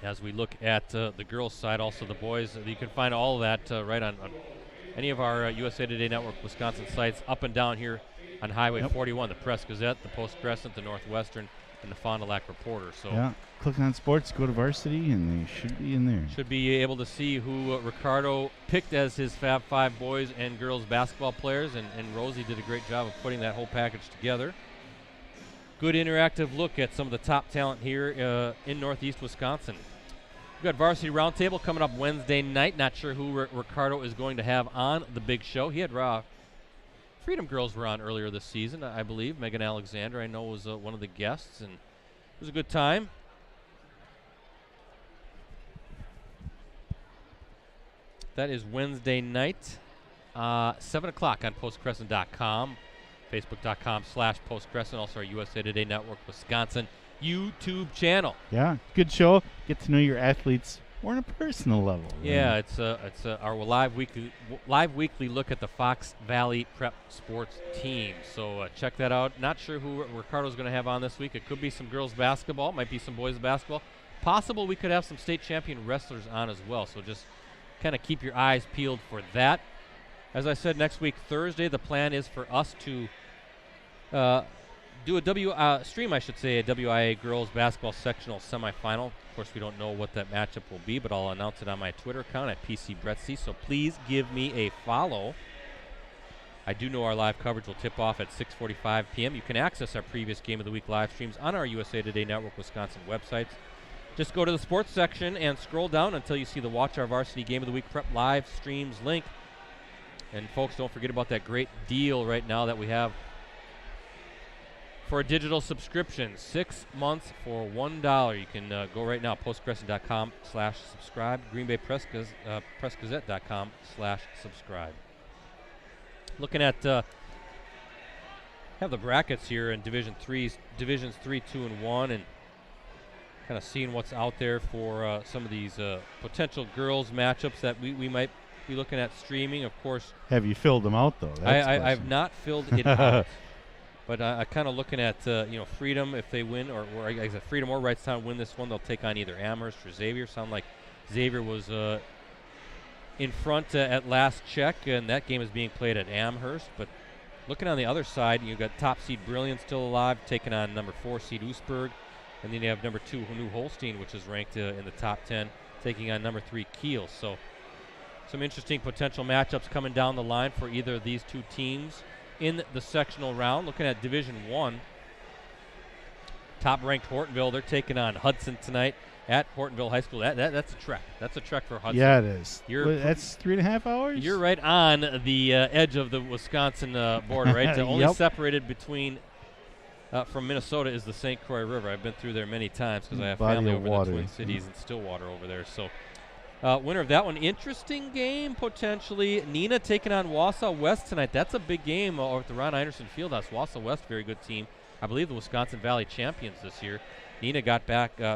As we look at the girls' side, also the boys, you can find all of that right on any of our USA Today Network Wisconsin sites up and down here on Highway 41, the Press Gazette, the Post-Crescent, the Northwestern, and the Fond du Lac Reporter. So yeah, click on sports, go to Varsity, and they should be in there. Should be able to see who Ricardo picked as his Fab Five boys and girls basketball players, and Rosie did a great job of putting that whole package together. Good interactive look at some of the top talent here in Northeast Wisconsin. We've got Varsity Roundtable coming up Wednesday night. Not sure who Ricardo is going to have on the big show. He had Freedom Girls were on earlier this season, I believe. Megan Alexander, I know, was one of the guests, and it was a good time. That is Wednesday night, 7 o'clock on postcrescent.com, facebook.com/postcrescent, also our USA Today Network Wisconsin YouTube channel. Yeah, good show. Get to know your athletes more on a personal level. Yeah, it's our live weekly look at the Fox Valley Prep Sports team. So check that out. Not sure who Ricardo's going to have on this week. It could be some girls basketball, might be some boys basketball. Possible we could have some state champion wrestlers on as well. So just kind of keep your eyes peeled for that. As I said, next week Thursday, the plan is for us to do a stream, I should say, a WIAA girls basketball sectional semifinal. Of course, we don't know what that matchup will be, but I'll announce it on my Twitter account at PCBrettsy, so please give me a follow. I do know our live coverage will tip off at 6:45 p.m. You can access our previous Game of the Week live streams on our USA Today Network Wisconsin websites. Just go to the sports section and scroll down until you see the Watch Our Varsity Game of the Week Prep live streams link. And folks, don't forget about that great deal right now that we have for a digital subscription, 6 months for $1. You can go right now, postcrescent.com/subscribe, greenbaypressgazette.com/subscribe. Looking at have the brackets here in Divisions 3, 2, and 1, and kind of seeing what's out there for some of these potential girls matchups that we might be looking at streaming. Of course, have you filled them out though? I've not filled it out. But kind of looking at Freedom, if they win, or I guess Freedom or Wrightstown win this one, they'll take on either Amherst or Xavier. Sound like Xavier was in front at last check, and that game is being played at Amherst. But looking on the other side, you've got top seed Brilliant still alive, taking on number 4 seed Oostburg, and then you have number 2 New Holstein, which is ranked in the top 10, taking on number 3 Kiel. So some interesting potential matchups coming down the line for either of these two teams in the sectional round. Looking at Division 1, top-ranked Hortonville, they're taking on Hudson tonight at Hortonville High School. That's a trek. That's a trek for Hudson. Yeah, it is. That's 3.5 hours? You're right on the edge of the Wisconsin border, right? Only separated between from Minnesota is the St. Croix River. I've been through there many times because I have Body family of over in water. the Twin Cities and Stillwater over there. So winner of that one. Interesting game, potentially. Neenah taking on Wausau West tonight. That's a big game over at the Ron Einerson Fieldhouse. Wausau West, very good team. I believe the Wisconsin Valley champions this year. Neenah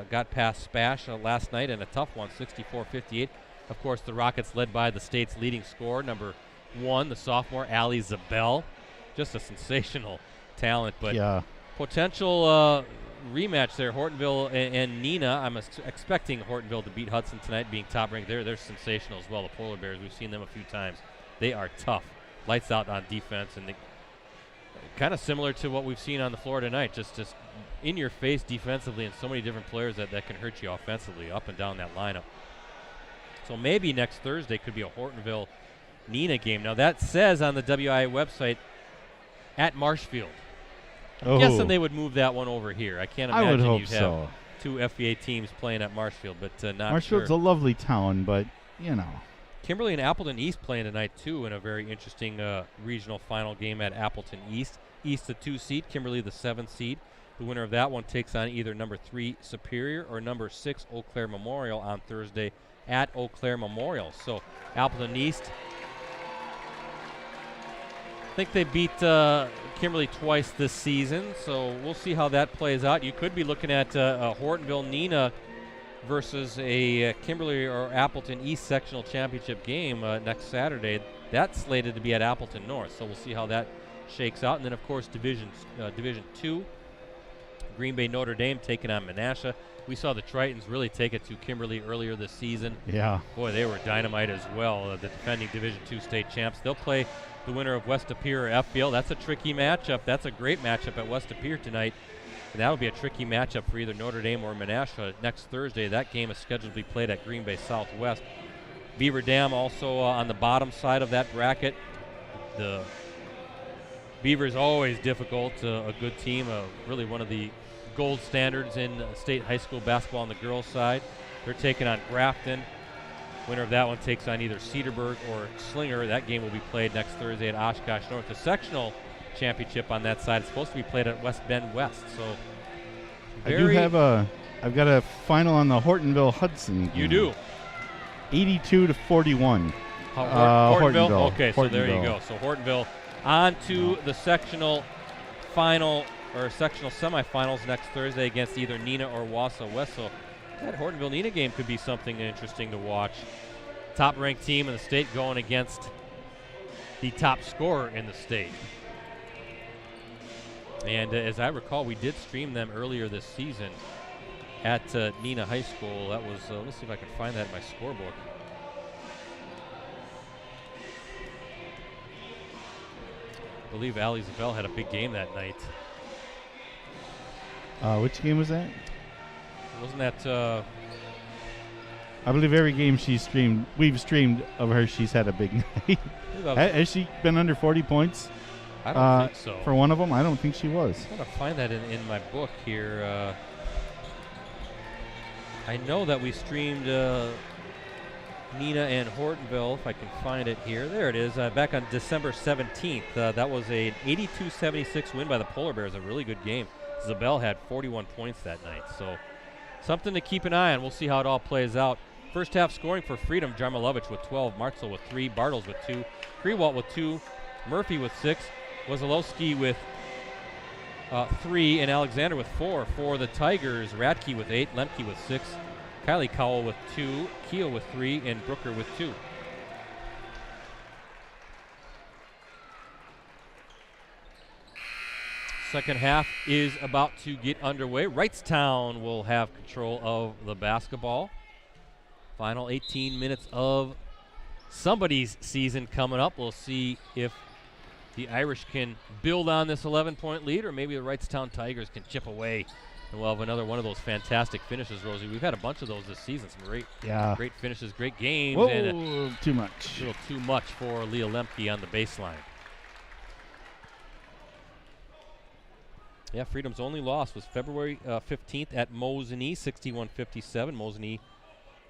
got past Spash last night in a tough one, 64-58. Of course, the Rockets led by the state's leading scorer, number 1, the sophomore, Allie Zabel. Just a sensational talent, but Yeah. potential rematch there, Hortonville and Neenah. I'm expecting Hortonville to beat Hudson tonight, being top ranked. They're sensational as well, the Polar Bears. We've seen them a few times. They are tough. Lights out on defense, and kind of similar to what we've seen on the floor tonight, just in your face defensively, and so many different players that can hurt you offensively up and down that lineup. So maybe next Thursday could be a Hortonville Neenah game. Now that says on the WIAA website at Marshfield. I'm guessing they would move that one over here. I can't I would imagine hope you'd so. have 2 FVA teams playing at Marshfield, but not Marshfield's sure. a lovely town, but Kimberly and Appleton East playing tonight too in a very interesting regional final game at Appleton East. East the 2 seed, Kimberly the 7 seed. The winner of that one takes on either number 3 Superior or number 6 Eau Claire Memorial on Thursday at Eau Claire Memorial. So Appleton East, I think they beat Kimberly twice this season, so we'll see how that plays out. You could be looking at a Hortonville Neenah versus a Kimberly or Appleton East sectional championship game next Saturday. That's slated to be at Appleton North, so we'll see how that shakes out. And then, of course, Division 2, Green Bay Notre Dame taking on Menasha. We saw the Tritons really take it to Kimberly earlier this season. yeah. Boy, they were dynamite as well, the defending Division 2 state champs. They'll play the winner of West Appear or FBL. That's a tricky matchup. That's a great matchup at West Appear tonight. And that'll be a tricky matchup for either Notre Dame or Menasha next Thursday. That game is scheduled to be played at Green Bay Southwest. Beaver Dam also on the bottom side of that bracket. The Beavers always difficult, a good team, really one of the gold standards in state high school basketball on the girls' side. They're taking on Grafton. Winner of that one takes on either Cedarburg or Slinger. That game will be played next Thursday at Oshkosh North. The sectional championship on that side is supposed to be played at West Bend West. So I've got a final on the Hortonville Hudson game. You do. 82-41. Hortonville. Okay, so Hortonville. there you go. So Hortonville on to the sectional final or sectional semifinals next Thursday against either Neenah or Wausau West. So that Hortonville Neenah game could be something interesting to watch. Top ranked team in the state going against the top scorer in the state. And as I recall, we did stream them earlier this season at Neenah High School. That was, let's see if I can find that in my scorebook. I believe Allie Zabel had a big game that night. Which game was that? Wasn't that I believe every game we've streamed of her, she's had a big night. Has she been under 40 points? I don't think so. For one of them? I don't think she was. I'm going to find that in my book here. I know that we streamed Neenah and Hortonville, if I can find it here. There it is, back on December 17th. That was an 82-76 win by the Polar Bears, a really good game. Zabel had 41 points that night, so something to keep an eye on. We'll see how it all plays out. First half scoring for Freedom, Jarmilovich with 12, Martzel with 3, Bartles with 2, Krewalt with 2, Murphy with 6, Wazalowski with 3, and Alexander with 4. For the Tigers, Radke with 8, Lemke with 6, Kylie Cowell with 2, Keel with 3, and Brooker with 2. Second half is about to get underway. Wrightstown will have control of the basketball. Final 18 minutes of somebody's season coming up. We'll see if the Irish can build on this 11-point lead, or maybe the Wrightstown Tigers can chip away. And we'll have another one of those fantastic finishes, Rosie. We've had a bunch of those this season. Some great finishes, great games. Whoa, and too much. A little too much for Leah Lemke on the baseline. Yeah, Freedom's only loss was February 15th at Mosinee, 61-57. Mosinee,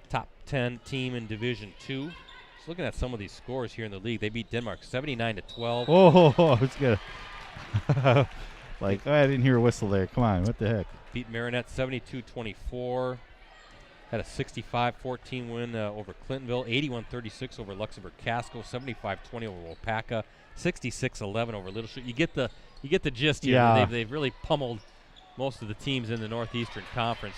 top 10 team in Division 2. Just looking at some of these scores here in the league, they beat Denmark 79-12. Oh, I was gonna Like, oh, I didn't hear a whistle there. Come on, what the heck? Beat Marinette 72-24. Had a 65-14 win over Clintonville, 81-36 over Luxembourg Casco, 75-20 over Wapaka, 66-11 over Little Chute. You get the gist here. Yeah. They've really pummeled most of the teams in the Northeastern Conference,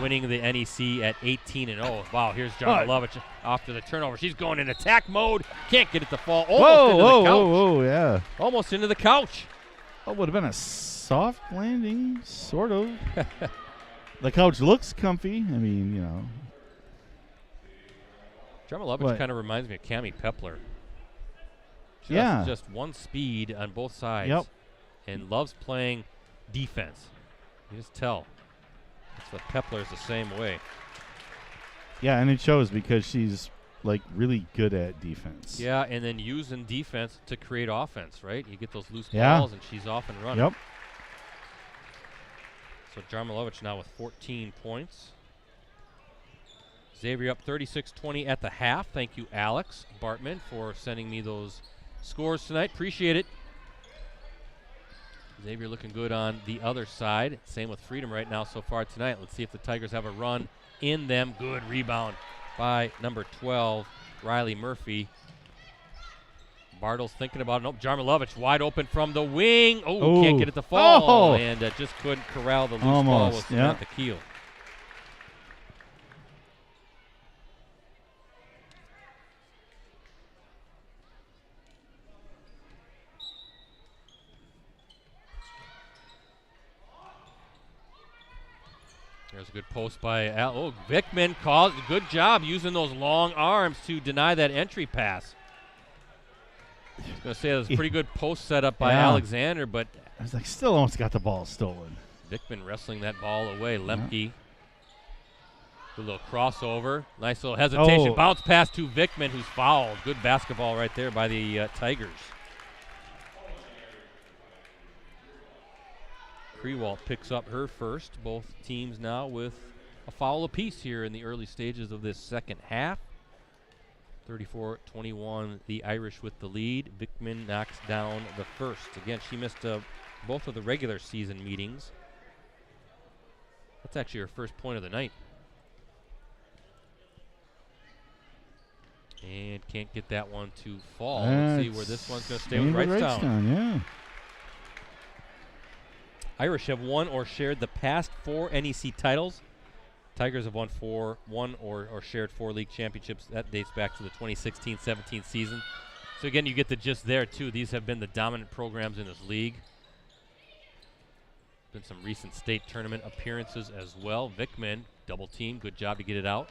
winning the NEC at 18-0. Wow, here's Jarmilovich off to the turnover. She's going in attack mode. Can't get it to fall. Almost into the couch. Whoa, yeah. Almost into the couch. Oh, would have been a soft landing, sort of. The couch looks comfy. I mean, you know. Jarmilovich kind of reminds me of Cammie Pepler. She Yeah. has just one speed on both sides. Yep. And loves playing defense. You just tell. It's the Pepler's the same way. Yeah, and it shows because she's, like, really good at defense. Yeah, and then using defense to create offense, right? You get those loose Yeah. balls, and she's off and running. Yep. So Jarmilovich now with 14 points. Xavier up 36-20 at the half. Thank you, Alex Bartman, for sending me those scores tonight. Appreciate it. Xavier looking good on the other side. Same with Freedom right now so far tonight. Let's see if the Tigers have a run in them. Good rebound by number 12, Riley Murphy. Bartles thinking about it. Nope, Jarmilovich wide open from the wing. Oh, can't get it to fall. And just couldn't corral the loose ball with Samantha Keel. There's a good post by Vickman called. Good job using those long arms to deny that entry pass. I was going to say it was a pretty good post setup by Alexander, but I was like, still almost got the ball stolen. Vickman wrestling that ball away. Lemke. Good little crossover. Nice little hesitation. Bounce pass to Vickman, who's fouled. Good basketball right there by the Tigers. Krewalt picks up her first. Both teams now with a foul apiece here in the early stages of this second half. 34-21, the Irish with the lead. Vickman knocks down the first. Again, she missed both of the regular season meetings. That's actually her first point of the night. And can't get that one to fall. Let's see where this one's going to stay with Wrightstown. Yeah. Irish have won or shared the past 4 NEC titles. Tigers have won or shared 4 league championships. That dates back to the 2016-17 season. So again, you get the gist there too. These have been the dominant programs in this league. Been some recent state tournament appearances as well. Vickman, double team, good job to get it out.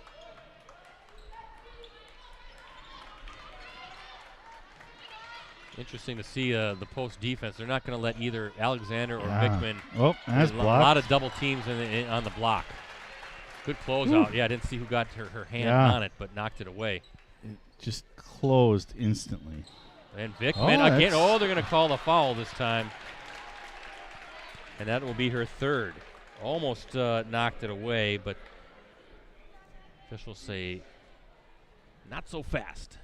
Interesting to see the post defense. They're not going to let either Alexander or Vickman. Oh, that's blocked. A lot of double teams on the block. Good closeout. Yeah, I didn't see who got her hand on it, but knocked it away. It just closed instantly. And Vickman again. Oh, they're going to call the foul this time. And that will be her third. Almost knocked it away, but officials say not so fast.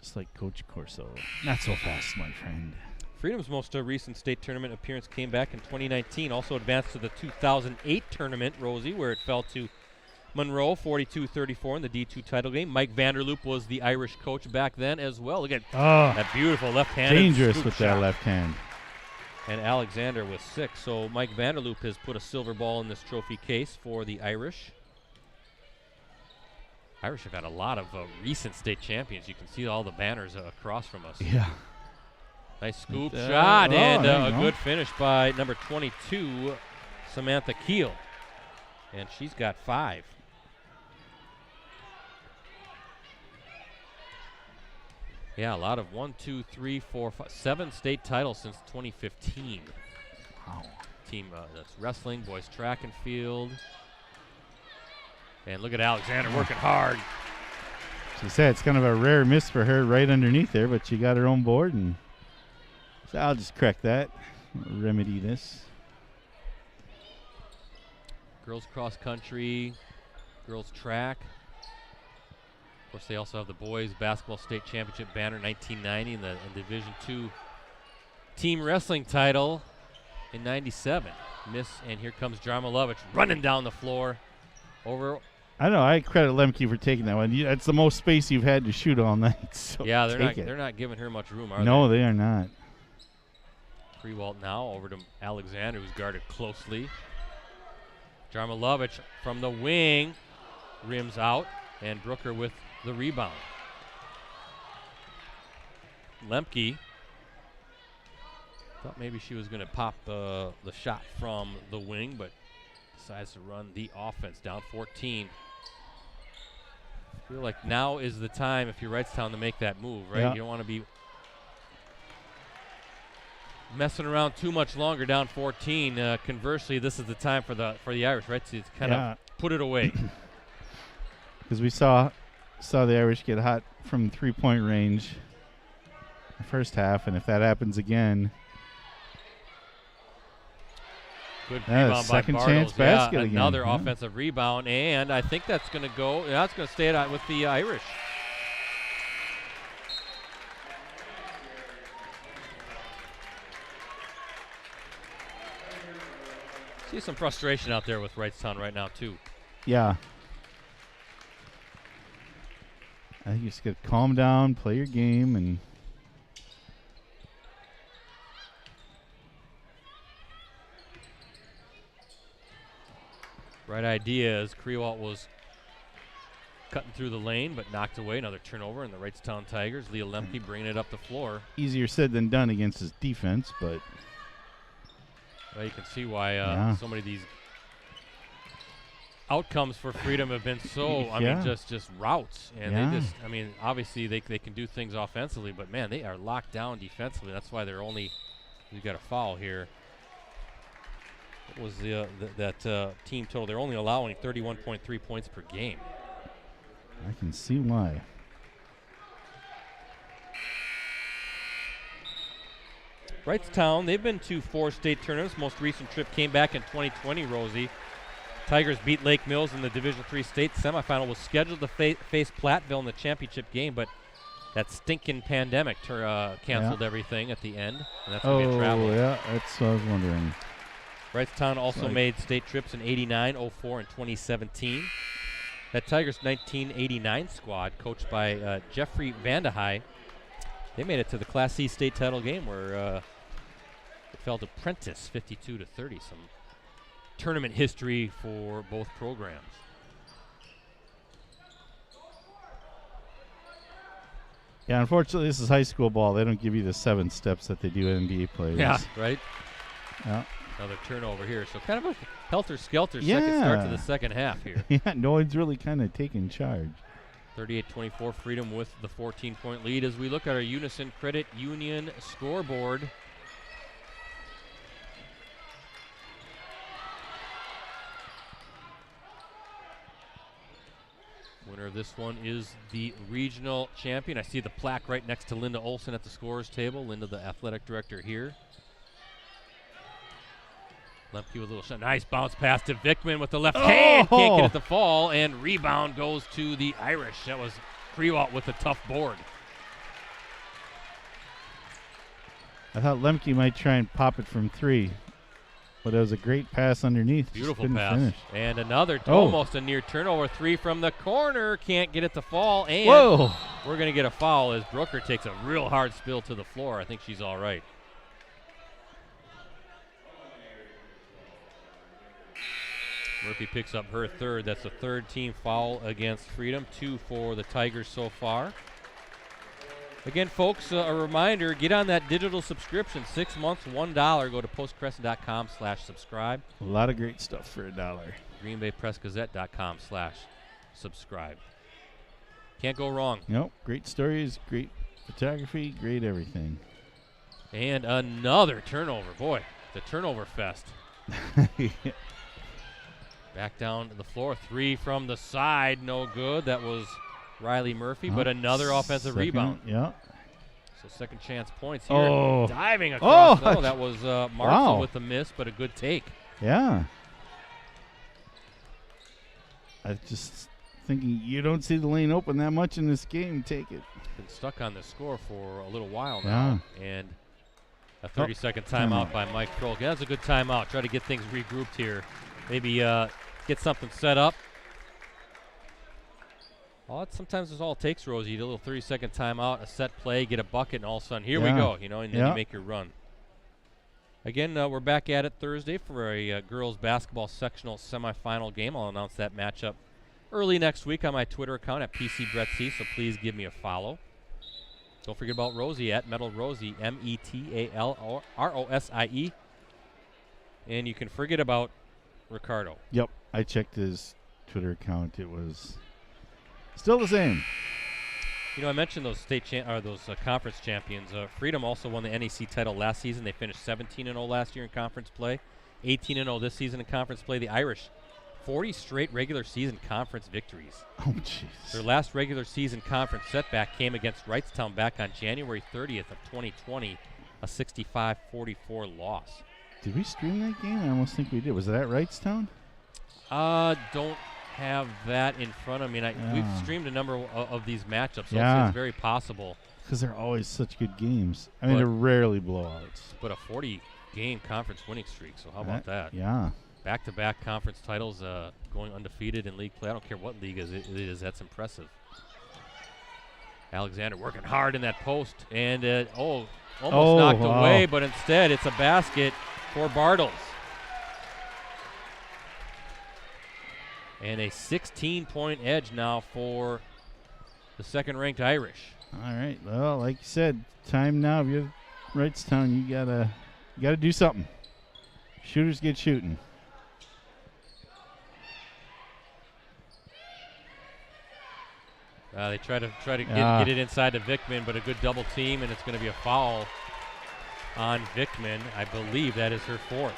Just like Coach Corso. Not so fast, my friend. Freedom's most recent state tournament appearance came back in 2019. Also advanced to the 2008 tournament, Rosie, where it fell to Monroe 42-34 in the D2 title game. Mike Vanderloop was the Irish coach back then as well. Look at that beautiful left-handed dangerous with shot. that left hand. And Alexander with 6. So Mike Vanderloop has put a silver ball in this trophy case for the Irish. Irish have had a lot of recent state champions. You can see all the banners across from us. Yeah. Nice scoop shot and a good finish by number 22, Samantha Keel. And she's got 5. Yeah, a lot of 1, 2, 3, 4, 5, 7 state titles since 2015. Wow. Team that's wrestling, boys track and field. And look at Alexander working hard. She said it's kind of a rare miss for her right underneath there, but she got her own board, and so I'll just correct that, remedy this. Girls cross country, girls track. Of course, they also have the boys basketball state championship banner 1990 in Division II team wrestling title in 97. Miss, and here comes Jarmilovich running down the floor. Over. I know. I credit Lemke for taking that one. That's the most space you've had to shoot all night. So yeah, they're they're not giving her much room, are they? No, they are not. Krewalt now over to Alexander, who's guarded closely. Jarmilovich from the wing, rims out, and Brooker with the rebound. Lemke thought maybe she was going to pop the shot from the wing, but decides to run the offense, down 14. I feel like now is the time, if you're Wrightstown, to make that move, right? Yeah. You don't want to be messing around too much longer, down 14. Conversely, this is the time for the Irish, right? To kind of put it away. Because we saw the Irish get hot from 3-point range the first half, and if that happens again, good rebound by second Bartles. chance basket again. Another offensive rebound, and I think that's going to go. That's going to stay with the Irish. See some frustration out there with Wrightstown right now, too. Yeah. I think you just got to calm down, play your game, and right idea as Krewalt was cutting through the lane, but knocked away. Another turnover, and the Wrightstown Tigers. Leah Lemke bringing it up the floor. Easier said than done against his defense, but well, you can see why so many of these outcomes for Freedom have been so, I mean, just routes. And they just, I mean, obviously they can do things offensively, but, man, they are locked down defensively. That's why they're only, we've got a foul here. What was that team total? They're only allowing 31.3 points per game. I can see why. Wrightstown, they've been to 4 state tournaments. Most recent trip came back in 2020, Rosie. Tigers beat Lake Mills in the Division III state semifinal. Was scheduled to face Platteville in the championship game, but that stinking pandemic canceled everything at the end. And that's going to be a travel. Oh, yeah, that's what I was wondering. Wrightstown also made state trips in 89, 04, and 2017. That Tigers 1989 squad, coached by Jeffrey Vandehei, they made it to the Class C state title game where it fell to Prentice 52-30. Some tournament history for both programs. Yeah, unfortunately, this is high school ball. They don't give you the 7 steps that they do NBA players. Yeah, right? Yeah. Another turnover here. So kind of a helter-skelter second start to the second half here. Yeah, no one's really kind of taking charge. 38-24 Freedom with the 14-point lead as we look at our Unison Credit Union scoreboard. Winner of this one is the regional champion. I see the plaque right next to Linda Olson at the scorer's table. Linda, the athletic director here. Lemke with a little shot. Nice bounce pass to Vickman with the left hand. Can't get it to fall, and rebound goes to the Irish. That was Krewalt with a tough board. I thought Lemke might try and pop it from 3, but it was a great pass underneath. Beautiful pass. Finish. And another, almost a near turnover. 3 from the corner. Can't get it to fall, and we're going to get a foul as Brooker takes a real hard spill to the floor. I think she's all right. Murphy picks up her 3rd. That's the 3rd team foul against Freedom. 2 for the Tigers so far. Again, folks, a reminder, get on that digital subscription. 6 months, $1. Go to postcrescent.com/subscribe. A lot of great stuff for $1. greenbaypressgazette.com/subscribe. Can't go wrong. Nope. Great stories, great photography, great everything. And another turnover. Boy, the turnover fest. Back down to the floor. 3 from the side. No good. That was Riley Murphy, but another offensive rebound. Yeah. So second chance points here. Diving across. That was Marshall with the miss, but a good take. Yeah. I just thinking you don't see the lane open that much in this game. Take it. Been stuck on the score for a little while now. And A 30-second timeout by Mike Krolke. That's a good timeout. Try to get things regrouped here. Maybe get something set up. Well, sometimes that's all it takes, Rosie. You do a little 30-second timeout, a set play, get a bucket, and all of a sudden, here we go, and then you make your run. Again, we're back at it Thursday for a girls basketball sectional semifinal game. I'll announce that matchup early next week on my Twitter account at PCBrettC, so please give me a follow. Don't forget about Rosie at Metal Rosie, METALROSIE. And you can forget about Ricardo. Yep, I checked his Twitter account. It was still the same. I mentioned those those conference champions. Freedom also won the NEC title last season. They finished 17-0 last year in conference play, 18-0 this season in conference play. The Irish, 40 straight regular season conference victories. Oh, jeez. Their last regular season conference setback came against Wrightstown back on January 30th of 2020, a 65-44 loss. Did we stream that game? I almost think we did. Was that Wrightstown? Don't have that in front of me. We've streamed a number of these matchups, so it's very possible. Because they're always such good games. I mean, they're rarely blowouts. But a 40-game conference winning streak, so how about that? Yeah. Back-to-back conference titles, going undefeated in league play. I don't care what league it is. That's impressive. Alexander working hard in that post, and almost knocked away, but instead it's a basket for Bartles. And a 16-point edge now for the second-ranked Irish. All right. Well, like you said, time now. If you're Wrightstown, you gotta do something. Shooters get shooting. They try to get it inside to Vickman, but a good double team, and it's going to be a foul on Vickman. I believe that is her fourth.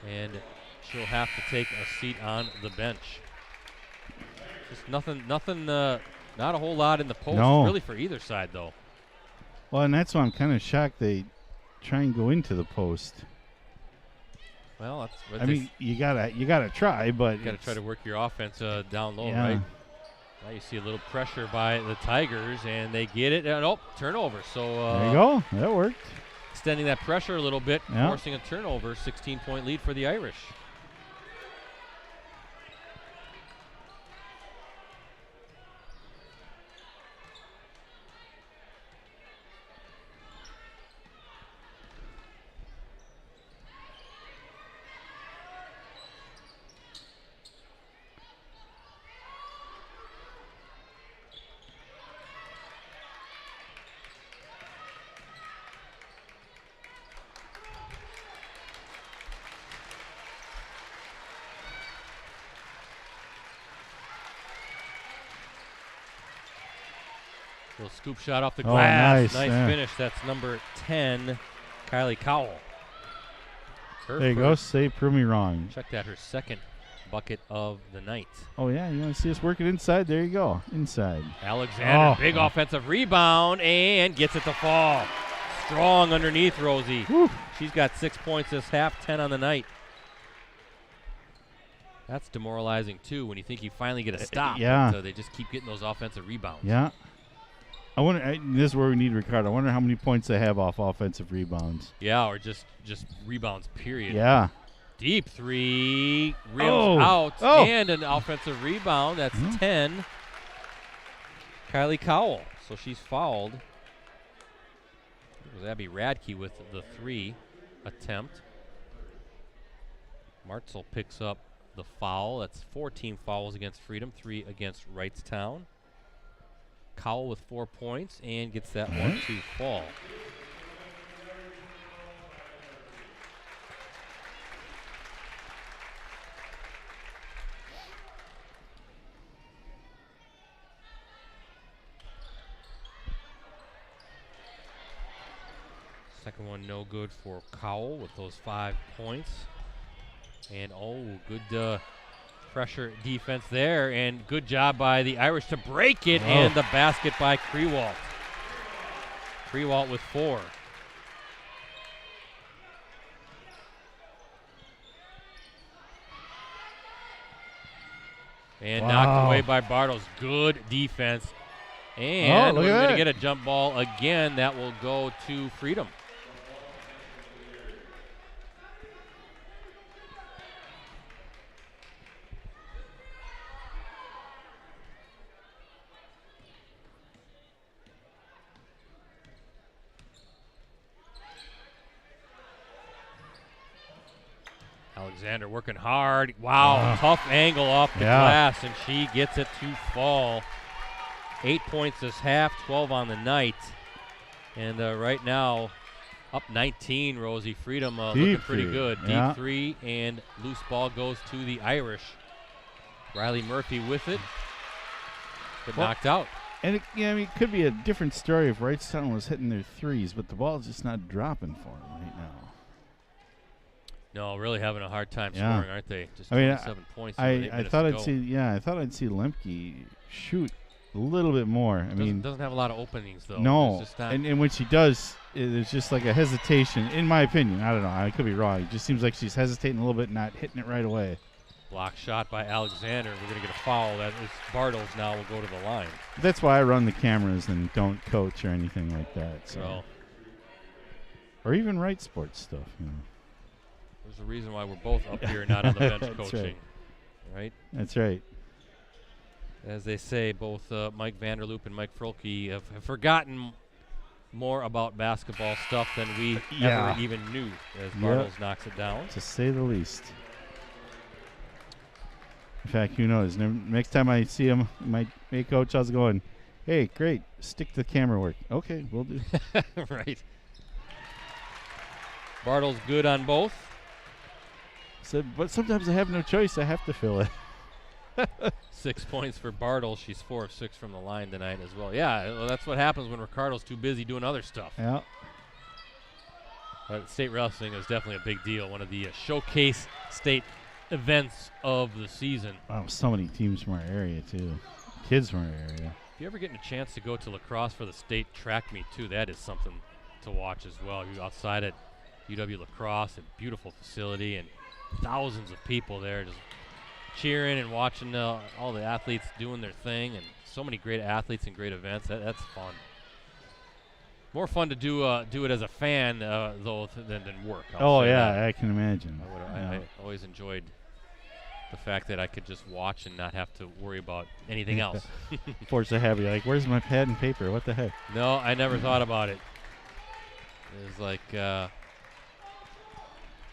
And she'll have to take a seat on the bench. Just nothing, not a whole lot in the post, really, for either side, though. Well, and that's why I'm kind of shocked they try and go into the post. Well, that's what I mean, you gotta try, but you gotta try to work your offense down low, right? Now you see a little pressure by the Tigers, and they get it. Turnover. So there you go. That worked. Extending that pressure a little bit, forcing a turnover. 16-point lead for the Irish. Little scoop shot off the glass. Nice finish. That's number 10, Kylie Cowell. There you go. Say, prove me wrong. Check that. Her second bucket of the night. Oh, yeah. You want to see us working inside? There you go. Inside. Alexander, big offensive rebound, and gets it to fall. Strong underneath, Rosie. Whew. She's got 6 points this half, 10 on the night. That's demoralizing, too, when you think you finally get a stop. So they just keep getting those offensive rebounds. Yeah. I wonder. This is where we need Ricardo. I wonder how many points they have off offensive rebounds. Yeah, or just rebounds, period. Yeah. Deep three, rims out, and an offensive rebound. That's 10. Kylie Cowell. So she's fouled. It was Abby Radke with the 3 attempt. Martzel picks up the foul. That's 14 fouls against Freedom, 3 against Wrightstown. Cowell with 4 points and gets that one to fall. Second one no good for Cowell with those 5 points. And good pressure defense there, and good job by the Irish to break it, and the basket by Krewalt. Krewalt with 4. And knocked away by Bartles. Good defense And look we're at going to that. get a jump ball again. That will go to Freedom. Alexander working hard. Wow, tough angle off the glass, and she gets it to fall. 8 points this half, 12 on the night. And right now, up 19, Rosie. Freedom looking pretty good. Deep three, and loose ball goes to the Irish. Riley Murphy with it, but knocked out. And it could be a different story if Wrightstown was hitting their threes, but the ball's just not dropping for them right now. No, really having a hard time scoring, aren't they? Just 27 points. I thought I'd see Lemke shoot a little bit more. Doesn't have a lot of openings though. No, and when she does, there's just like a hesitation, in my opinion. I don't know. I could be wrong. It just seems like she's hesitating a little bit, not hitting it right away. Block shot by Alexander. We're going to get a foul. That is Bartles now will go to the line. That's why I run the cameras and don't coach or anything like that. So. Or even write sports stuff. There's a reason why we're both up here, not on the bench coaching. Right? That's right. As they say, both Mike Vanderloop and Mike Frolke have forgotten more about basketball stuff than we ever even knew, as Bartles knocks it down. To say the least. In fact, who knows? Next time I see him, hey, coach, how's it going? Hey, great. Stick to the camera work. Okay, we'll do. Right. Bartles good on both. But sometimes I have no choice. I have to fill it. 6 points for Bartles. She's 4 of 6 from the line tonight as well. Yeah, well, that's what happens when Ricardo's too busy doing other stuff. Yeah. But state wrestling is definitely a big deal. One of the showcase state events of the season. Wow, so many teams from our area, too. Kids from our area. If you're ever getting a chance to go to lacrosse for the state track meet, too, that is something to watch as well. You're outside at UW Lacrosse, a beautiful facility, and thousands of people there just cheering and watching all the athletes doing their thing, and so many great athletes and great events. That's fun. More fun to do it as a fan, though, than work. I can imagine. I always enjoyed the fact that I could just watch and not have to worry about anything else. Force of habit. Like, where's my pad and paper? What the heck? No, I never thought about it. It was like,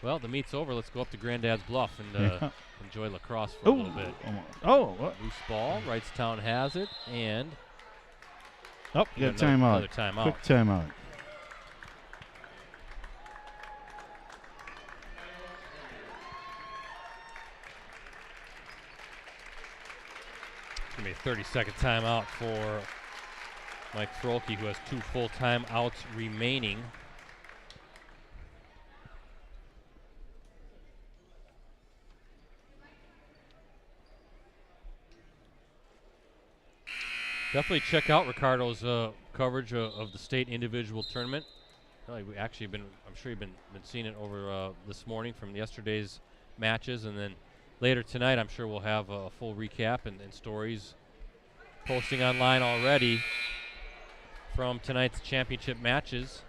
well, the meet's over. Let's go up to Granddad's Bluff and enjoy lacrosse for a little bit. What? Loose ball. Wrightstown has it, and you got timeout. Another timeout. Quick timeout. It's going to be a 30-second timeout for Mike Frolke, who has 2 full timeouts remaining. Definitely check out Ricardo's coverage of the state individual tournament. We actually I'm sure you've been seeing it over this morning from yesterday's matches, and then later tonight I'm sure we'll have a full recap and stories posting online already from tonight's championship matches.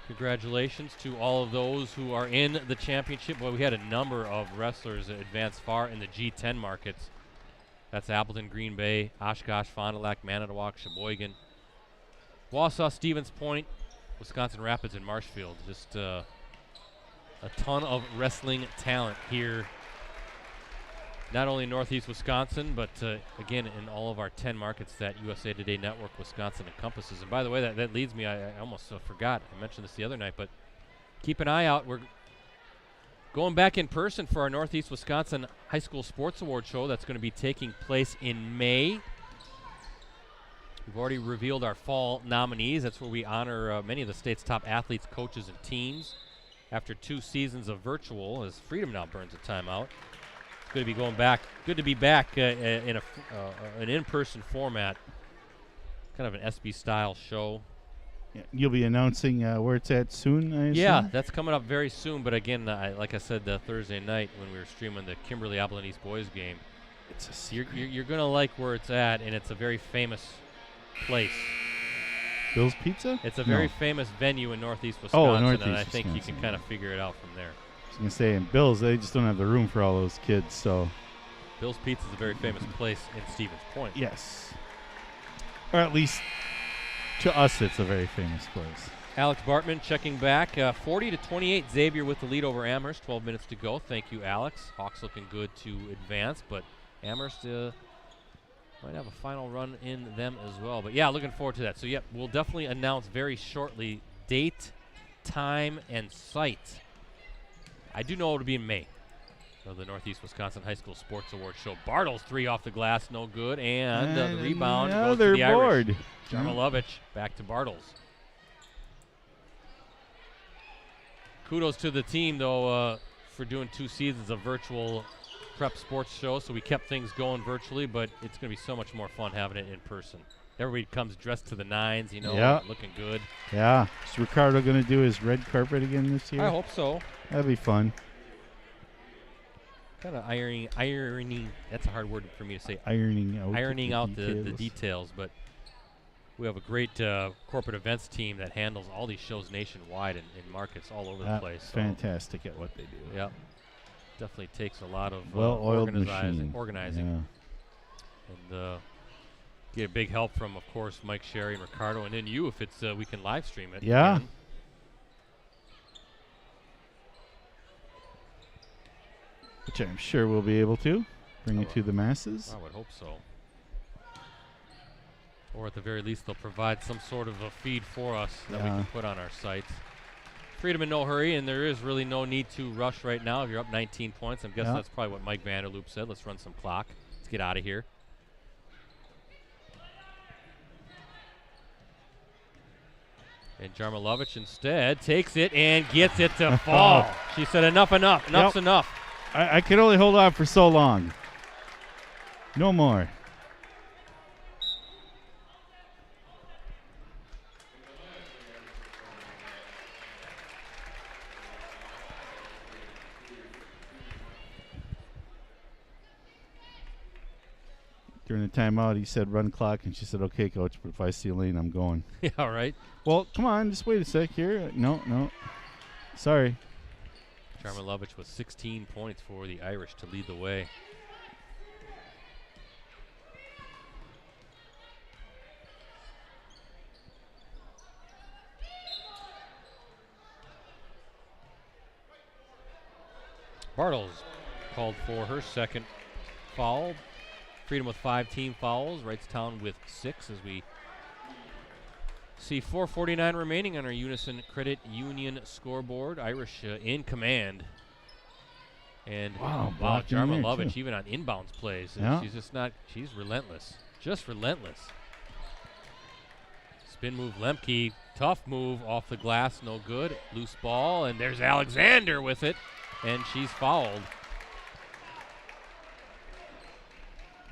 Congratulations to all of those who are in the championship. Well, we had a number of wrestlers that advanced far in the G10 markets. That's Appleton, Green Bay, Oshkosh, Fond du Lac, Manitowoc, Sheboygan, Wausau, Stevens Point, Wisconsin Rapids, and Marshfield. Just a ton of wrestling talent here, not only in Northeast Wisconsin, but again in all of our 10 markets that USA Today Network Wisconsin encompasses. And by the way, that leads me, I almost forgot. I mentioned this the other night, but keep an eye out. We're going back in person for our Northeast Wisconsin High School Sports Award show. That's going to be taking place in May. We've already revealed our fall nominees. That's where we honor many of the state's top athletes, coaches, and teams. After 2 seasons of virtual, as Freedom now burns a timeout. It's good to be going back. Good to be back in an in-person format. Kind of an SB-style show. Yeah, you'll be announcing where it's at soon, I assume? Yeah, that's coming up very soon. But again, like I said Thursday night when we were streaming the Kimberly Abilene East boys game, you're going to like where it's at, and it's a very famous place. Bill's Pizza? It's a No. very famous venue in Northeast Oh, Wisconsin, Northeast and I think you Wisconsin, can kind yeah. of figure it out from there. I was going to say, in Bill's, they just don't have the room for all those kids, so. Bill's Pizza is a very famous place in Stevens Point. Yes. Or at least to us, it's a very famous place. Alex Bartman checking back. 40-28, Xavier with the lead over Amherst. 12 minutes to go. Thank you, Alex. Hawks looking good to advance, but Amherst might have a final run in them as well. But, yeah, looking forward to that. So, yep, we'll definitely announce very shortly date, time, and site. I do know it'll be in May. So the Northeast Wisconsin High School Sports Awards show. Bartles 3 off the glass, no good. And the rebound goes to the board. Irish. Jarmilovich back to Bartles. Kudos to the team, though, for doing 2 seasons of virtual prep sports shows. So we kept things going virtually, but it's going to be so much more fun having it in person. Everybody comes dressed to the nines, you know, Yeah. looking good. Yeah. Is Ricardo going to do his red carpet again this year? I hope so. That'd be fun. Kind of ironing. That's a hard word for me to say. Ironing out the details, but we have a great corporate events team that handles all these shows nationwide and in markets all over the place. So Fantastic at what they do. yep, definitely takes a lot of Well-oiled machine. organizing, and get a big help from, of course, Mike Sherry and Ricardo, and then you if it's we can live stream it. Yeah. Again. Which I'm sure we'll be able to bring it to the masses. I would hope so. Or at the very least, they'll provide some sort of a feed for us that we can put on our sites. Freedom in no hurry, and there is really no need to rush right now. If you're up 19 points, I'm guessing that's probably what Mike Vanderloop said. Let's run some clock. Let's get out of here. And Jarmilovich instead takes it and gets it to fall. She said enough. Enough's enough. I can only hold on for so long. No more. During the timeout, he said, run clock, and she said, okay, coach, but if I see a lane, I'm going. Yeah, all right. Well, come on, just wait a sec here. No. Sorry. Jarmilovich with 16 points for the Irish to lead the way. Bartles called for her second foul. Freedom with 5 team fouls. Wrightstown with 6 as we see 4:49 remaining on our Unison Credit Union scoreboard. Irish in command. And Wow, Jarmilovich even on inbounds plays. Yeah. She's just not, she's relentless. Just relentless. Spin move Lemke. Tough move off the glass, no good. Loose ball, and there's Alexander with it. And she's fouled.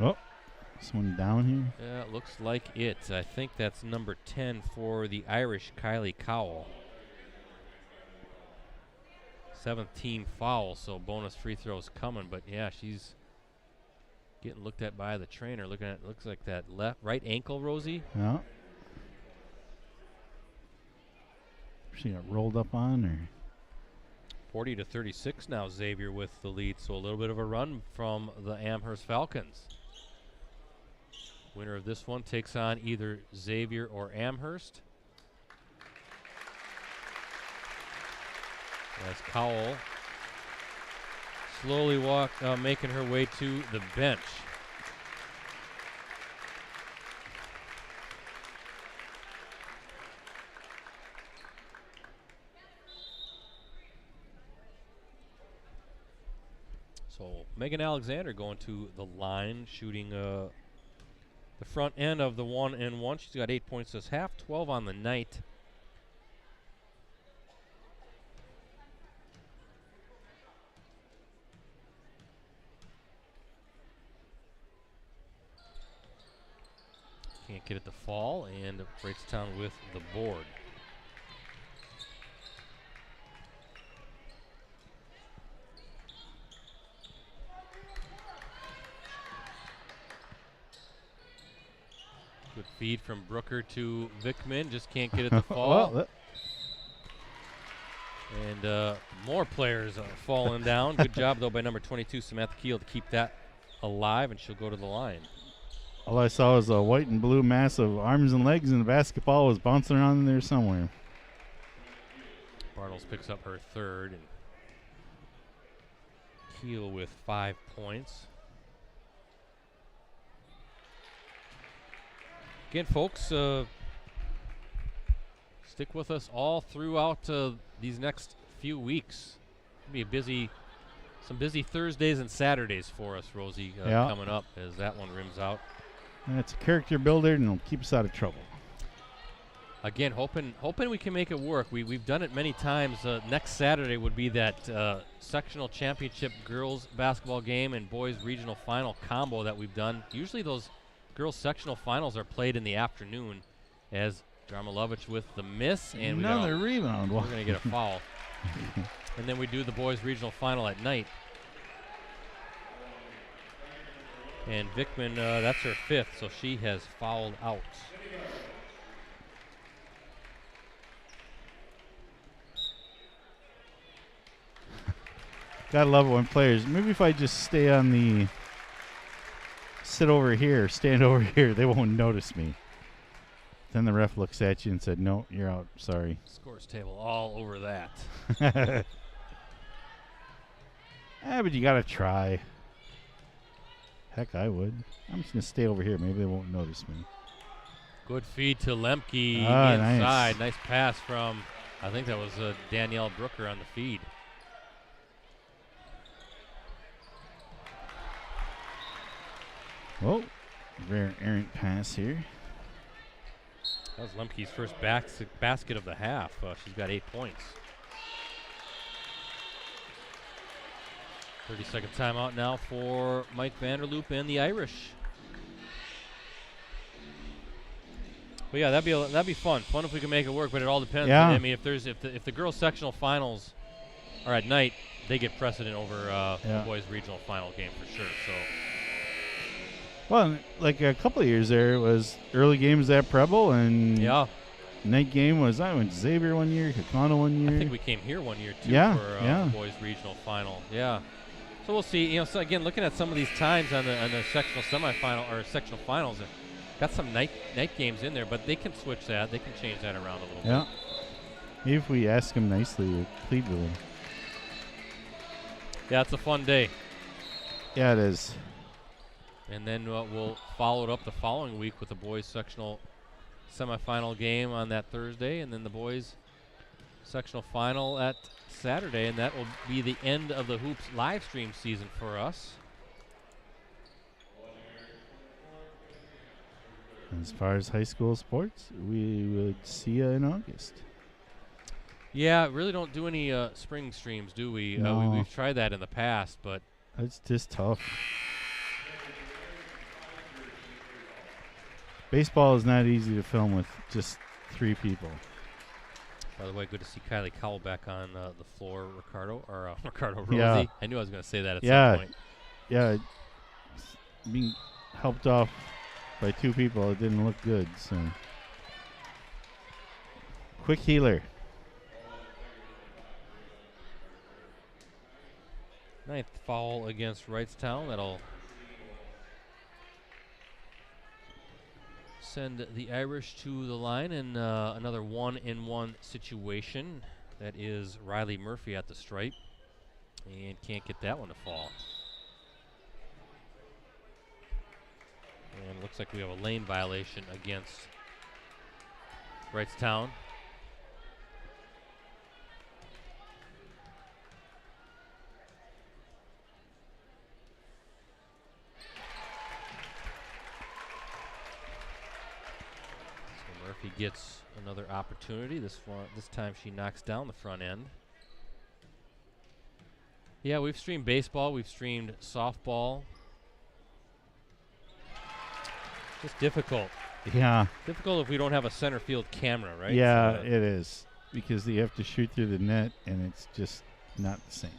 Oh, someone down here. Yeah, it looks like it. I think that's number 10 for the Irish, Kylie Cowell. 7th team foul, so bonus free throws coming. But yeah, she's getting looked at by the trainer. Looking at, looks like that right ankle, Rosie. Yeah. She got rolled up on, or 40-36 now. Xavier with the lead, so a little bit of a run from the Amherst Falcons. Winner of this one takes on either Xavier or Amherst. As Cowell slowly making her way to the bench. So Megan Alexander going to the line, shooting the front end of the 1-and-1. She's got 8 points this half, 12 on the night. Can't get it to fall, and Wrightstown with the board. Good Feed from Brooker to Vickman. Just can't get it to fall. Well, and more players are falling down. Good job, though, by number 22, Samantha Keel, to keep that alive, and she'll go to the line. all I saw was a white and blue mass of arms and legs, and the basketball was bouncing around in there somewhere. Bartles picks up her third, and Keel with 5 points. Again, folks, stick with us all throughout these next few weeks. It'll be some busy Thursdays and Saturdays for us, Rosie, coming up as that one rims out. And it's a character builder, and it'll keep us out of trouble. Again, hoping we can make it work. We've done it many times. Next Saturday would be that sectional championship girls basketball game and boys regional final combo that we've done. Usually those girls sectional finals are played in the afternoon, as Darmalovich with the miss, and another rebound. We're going to get a foul. And then we do the boys regional final at night. And Vickman, that's her 5th, so she has fouled out. Gotta love it when players, maybe if I just stay on the, sit over here, stand over here, they won't notice me. Then the ref looks at you and said, no, you're out, sorry. Scores table all over that. But you gotta try. Heck, I would. I'm just gonna stay over here, maybe they won't notice me. Good feed to Lemke Nice. inside. Nice pass from, I think that was Danielle Brooker on the feed. Oh, rare errant pass here. That was Lemke's first basket of the half. She's got 8 points. 30-second timeout now for Mike Vanderloop and the Irish. But yeah, that'd be fun. Fun if we can make it work, but it all depends. Yeah. I mean, if the girls sectional finals are at night, they get precedent over the boys regional final game for sure. So. Well, like a couple of years there, it was early games at Preble, and night game was, I went to Xavier one year, Kakana one year. I think we came here one year too for the boys regional final. Yeah. So we'll see. You know, so again, looking at some of these times on the sectional semifinal or sectional finals, got some night games in there, but they can switch that. They can change that around a little bit. Yeah. Maybe if we ask them nicely, we'll plead with them. Yeah, it's a fun day. Yeah, it is. And then we'll follow it up the following week with the boys sectional semifinal game on that Thursday, and then the boys sectional final at Saturday, and that will be the end of the Hoops live stream season for us. As far as high school sports, we would see you in August. Yeah, really don't do any spring streams, do we? No. We've tried that in the past, but It's just tough. Baseball is not easy to film with just 3 people. by the way, good to see Kylie Cowell back on the floor, Ricardo Rosie. Yeah. I knew I was going to say that at some point. Yeah, being helped off by 2 people, it didn't look good. So, quick healer. 9th foul against Wrightstown. That'll send the Irish to the line in another 1-in-1 situation. That is Riley Murphy at the stripe, and can't get that one to fall. And looks like we have a lane violation against Wrightstown. Murphy gets another opportunity. This time she knocks down the front end. Yeah, we've streamed baseball. We've streamed softball. Just difficult. Yeah. Difficult if we don't have a center field camera, right? Yeah, So it is. Because you have to shoot through the net, and it's just not the same.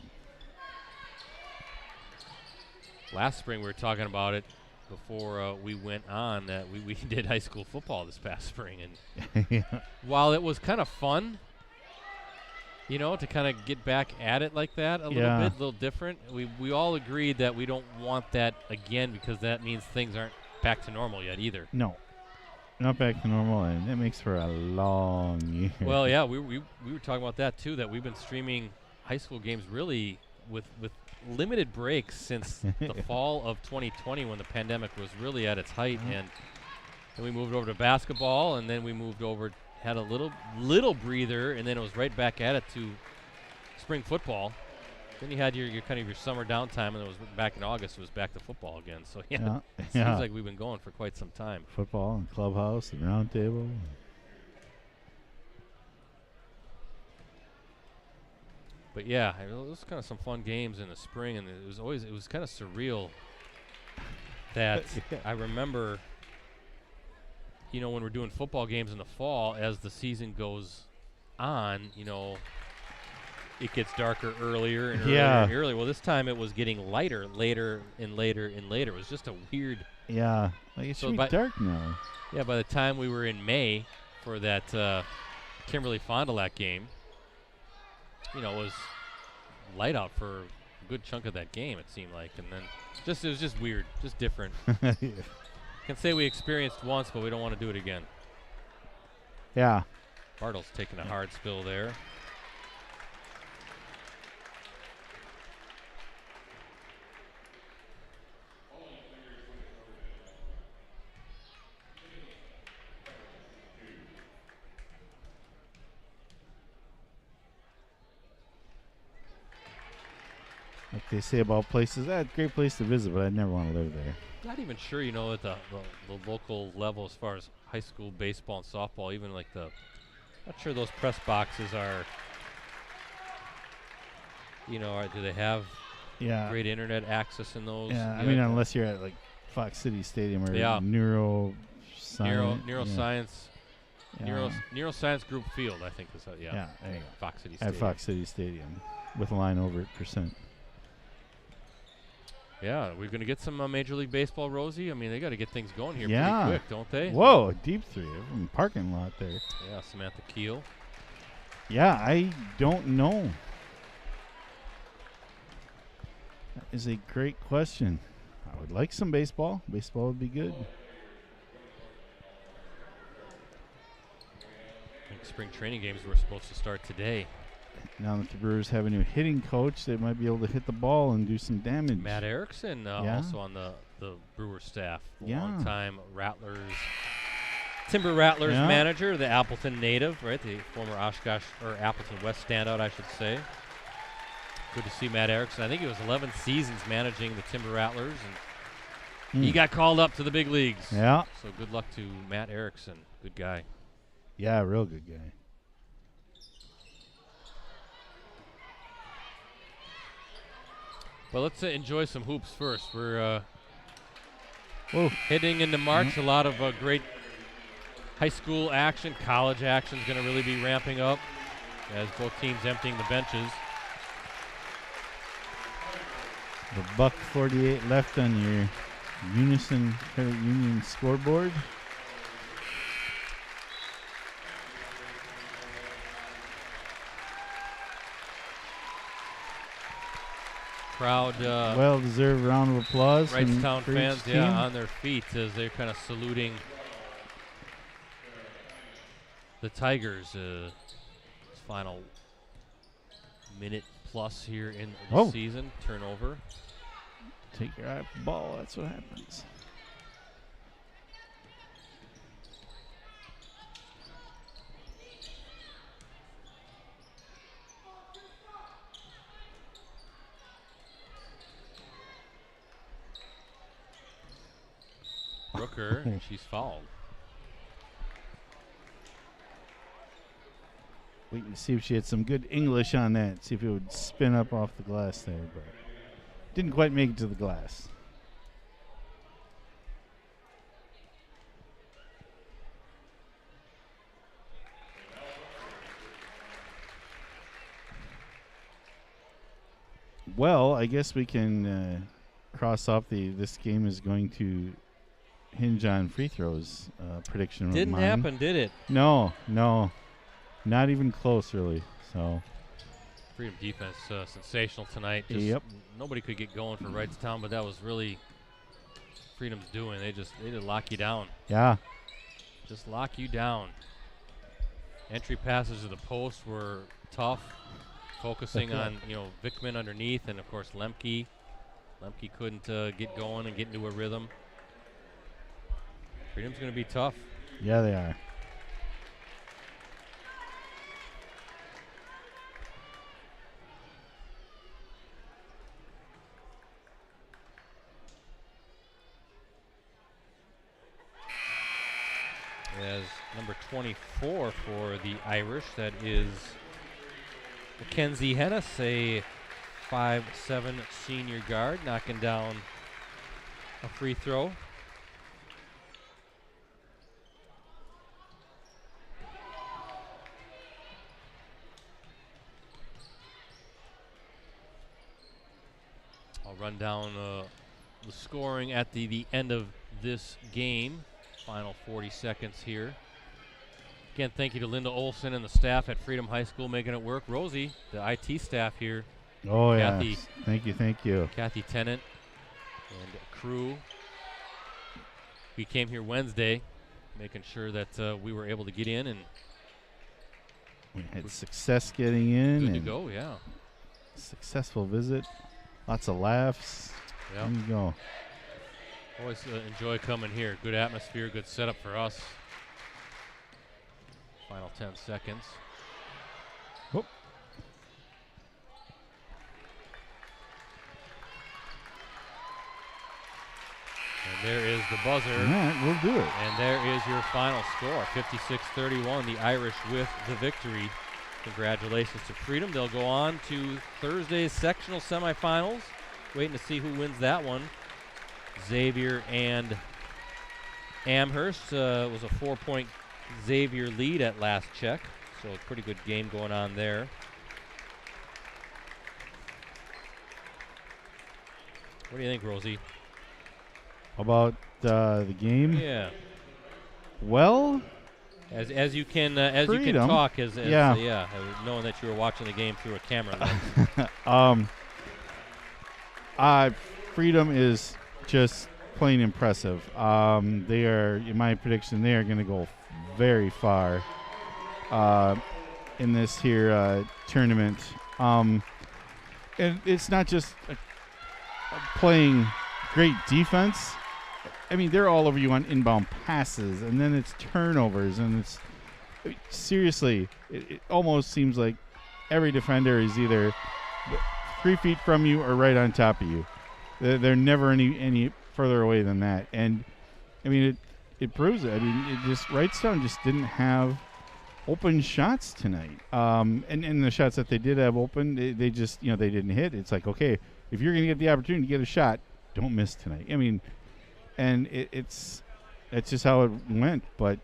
last spring we were talking about it. before we went on that we did high school football this past spring. And Yeah. while it was kind of fun, to kind of get back at it like that a little bit, a little different, we all agreed that we don't want that again because that means things aren't back to normal yet either. No. Not back to normal, and that makes for a long year. Well, yeah, we were talking about that too, that we've been streaming high school games really with limited breaks since the fall of 2020 when the pandemic was really at its height. And then we moved over to basketball, and then we moved over, had a little breather, and then it was right back at it to spring football. Then you had your kind of your summer downtime, and it was back in August. It was back to football again. So it seems like we've been going for quite some time. Football and clubhouse and round table. But yeah, it was kind of some fun games in the spring, and it was kind of surreal that I remember, when we're doing football games in the fall, as the season goes on, it gets darker earlier and earlier and earlier. Well, this time it was getting later and later and later. It was just a weird. Yeah, like it should be dark now. Yeah, by the time we were in May for that Kimberly Fond du Lac game, it was light out for a good chunk of that game, it seemed like. And then it was just weird, just different. Can say we experienced once, but we don't want to do it again. Yeah. Bartle's taking a hard spill there. Like they say about places, that's a great place to visit, but I'd never want to live there. Not even sure, at the local level as far as high school baseball and softball, even like not sure those press boxes are, do they have great internet access in those? Yeah, I mean, unless you're at like Fox City Stadium or neuroscience. Neuroscience Group Field, I think is that, there you go. Fox City Stadium. At Fox City Stadium with a line over %. Yeah, we're going to get some Major League Baseball, Rosie. I mean, they got to get things going here pretty quick, don't they? Whoa, a deep three. Parking lot there. Yeah, Samantha Keel. Yeah, I don't know. That is a great question. I would like some baseball. Baseball would be good. I think spring training games were supposed to start today. Now that the Brewers have a new hitting coach, they might be able to hit the ball and do some damage. Matt Erickson also on the Brewers staff. Long-time Timber Rattlers manager, the Appleton native, right? The former Oshkosh or Appleton West standout, I should say. Good to see Matt Erickson. I think it was 11 seasons managing the Timber Rattlers, and he got called up to the big leagues. Yeah. So good luck to Matt Erickson. Good guy. Yeah, real good guy. Well, let's enjoy some hoops first. We're heading into March. A lot of great high school action. College action is going to really be ramping up as both teams emptying the benches. The $1.48 left on your Unison Credit Union scoreboard. Crowd, well-deserved round of applause. Wrightstown fans, on their feet as they're kind of saluting the Tigers. Final minute plus here in the season. Turnover. Take your eye off the ball. That's what happens. Brooker, and she's fouled. We can see if she had some good English on that. See if it would spin up off the glass there, but didn't quite make it to the glass. Well, I guess we can cross off this game is going to hinge on free throws prediction. Didn't happen, did it? No, not even close, really. So Freedom defense sensational tonight. Yep. Nobody could get going for Wrightstown, but that was really Freedom's doing. They did lock you down. Yeah. Just lock you down. Entry passes to the post were tough, focusing on Vickman underneath, and of course Lemke. Lemke couldn't get going and get into a rhythm. Freedom's going to be tough. Yeah, they are. As number 24 for the Irish, that is Mackenzie Hennis, a 5'7" senior guard, knocking down a free throw. I'll run down the scoring at the end of this game. Final 40 seconds here. Again, thank you to Linda Olson and the staff at Freedom High School making it work. Rosie, the IT staff here. Oh, Kathy, yeah. Thank you. Kathy Tennant and crew. We came here Wednesday, making sure that we were able to get in and we had success getting in. Good to go, yeah. Successful visit. Lots of laughs. Yeah. There you go. Always enjoy coming here. Good atmosphere, good setup for us. Final 10 seconds. Whoop. And there is the buzzer. All right, we'll do it. And there is your final score, 56-31. The Irish with the victory. Congratulations to Freedom. They'll go on to Thursday's sectional semifinals. Waiting to see who wins that one. Xavier and Amherst was a 4-point Xavier lead at last check. So a pretty good game going on there. What do you think, Rosie? About the game? Yeah. Well, as you can talk knowing that you were watching the game through a camera lens. Freedom is just plain impressive. They are, in my prediction, they are going to go very far in this here tournament. And it's not just playing great defense. I mean, they're all over you on inbound passes, and then it's turnovers, and it's seriously, it almost seems like every defender is either 3 feet from you or right on top of you. They're never any further away than that. And, I mean, it proves it. I mean, Wrightstown just didn't have open shots tonight. And the shots that they did have open, they just, they didn't hit. It's like, okay, if you're going to get the opportunity to get a shot, don't miss tonight. I mean, and that's just how it went. But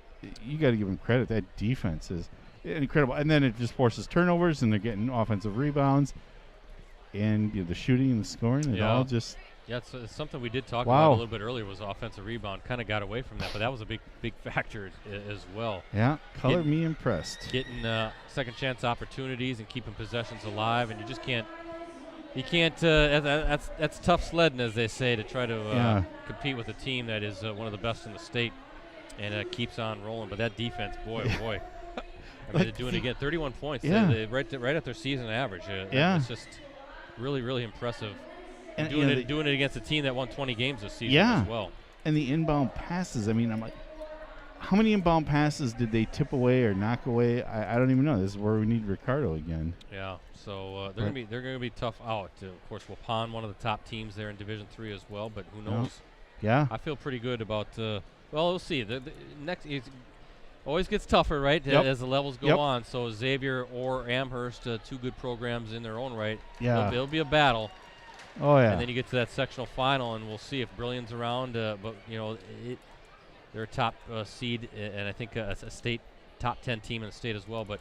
you got to give them credit. That defense is incredible. And then it just forces turnovers, and they're getting offensive rebounds. And the shooting and the scoring, all just... Yeah, it's something we did talk about a little bit earlier was offensive rebound. Kind of got away from that, but that was a big factor as well. Yeah, me impressed. Getting second chance opportunities and keeping possessions alive, and you just can't. You can't. That's tough sledding, as they say, to try to compete with a team that is one of the best in the state, and keeps on rolling. But that defense, boy, oh boy. I mean, they're doing it again. 31 points. Yeah. They right at their season average. It's just really, really impressive. And doing it against a team that won 20 games this season as well. And the inbound passes. I mean, I'm like, how many inbound passes did they tip away or knock away? I don't even know. This is where we need Ricardo again. Yeah. So they're gonna be tough out. Of course, Waupun, one of the top teams there in Division III as well. But who knows? Yeah. I feel pretty good about. Well, we'll see. The next always gets tougher, right? As the levels go on. So Xavier or Amherst, two good programs in their own right. Yeah. It'll be a battle. Oh, yeah. And then you get to that sectional final, and we'll see if Brilliant's around. But, they're a top seed, and I think a state top 10 team in the state as well. But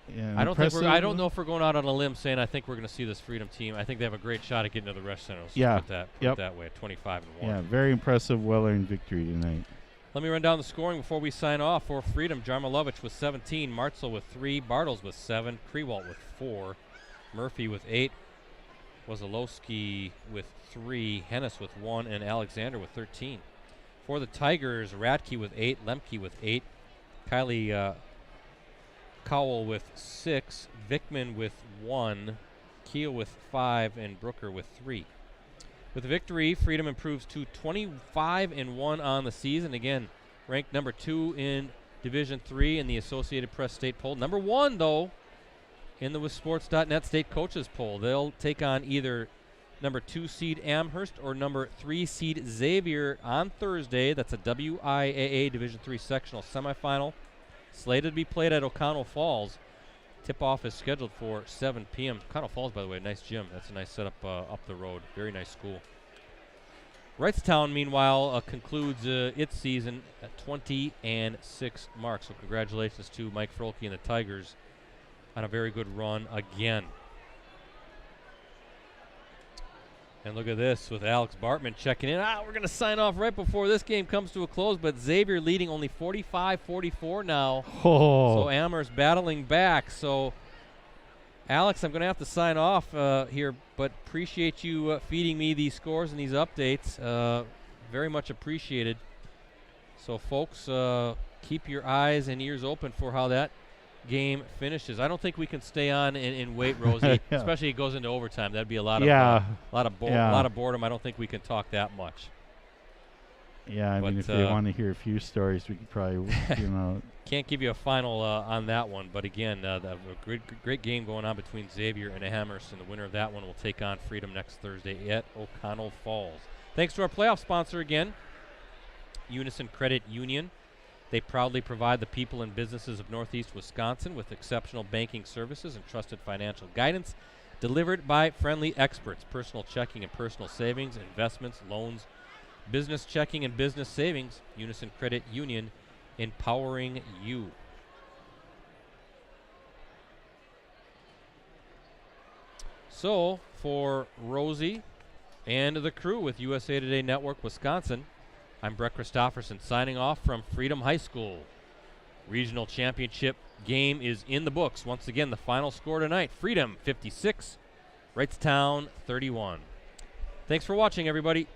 Yeah, I don't think impressive. I don't know if we're going out on a limb saying I think we're going to see this Freedom team. I think they have a great shot at getting to the Resch Center. Let's Yeah. put it that way, at 25-1. Yeah, very impressive, well-earned victory tonight. Let me run down the scoring before we sign off. For Freedom, Jarmilovich with 17, Martzel with 3, Bartles with 7, Krewalt with 4, Murphy with 8, Wazalowski with 3, Hennis with 1, and Alexander with 13. For the Tigers, Radke with 8, Lemke with 8, Kylie Cowell with 6, Vickman with 1, Keel with 5, and Brooker with 3. With victory, Freedom improves to 25-1 on the season. Again, ranked number 2 in Division 3 in the Associated Press state poll. Number 1, though, in the WithSports.net state coaches poll. They'll take on either number 2 seed Amherst or number 3 seed Xavier on Thursday. That's a WIAA Division 3 sectional semifinal. Slated to be played at O'Connell Falls. Tip-off is scheduled for 7 p.m. O'Connell Falls, by the way, nice gym. That's a nice setup up the road. Very nice school. Wrightstown, meanwhile, concludes its season at 20-6 mark. So congratulations to Mike Frolke and the Tigers on a very good run again. And look at this with Alex Bartman checking in. We're going to sign off right before this game comes to a close, but Xavier leading only 45-44 now. So Amherst battling back. So, Alex, I'm going to have to sign off here, but appreciate you feeding me these scores and these updates. Very much appreciated. So, folks, keep your eyes and ears open for how that game finishes. I don't think we can stay on and wait, Rosie, especially it goes into overtime. That'd be a lot of boredom. I don't think we can talk that much. Yeah, I mean, if they want to hear a few stories, we could probably, Can't give you a final on that one, but again, a great game going on between Xavier and Amherst, and the winner of that one will take on Freedom next Thursday at O'Connell Falls. Thanks to our playoff sponsor again, Unison Credit Union. They proudly provide the people and businesses of Northeast Wisconsin with exceptional banking services and trusted financial guidance delivered by friendly experts. Personal checking and personal savings, investments, loans, business checking and business savings. Unison Credit Union, empowering you. So, for Rosie and the crew with USA Today Network Wisconsin, I'm Brett Christopherson signing off from Freedom High School. Regional championship game is in the books. Once again, the final score tonight, Freedom 56, Wrightstown 31. Thanks for watching, everybody.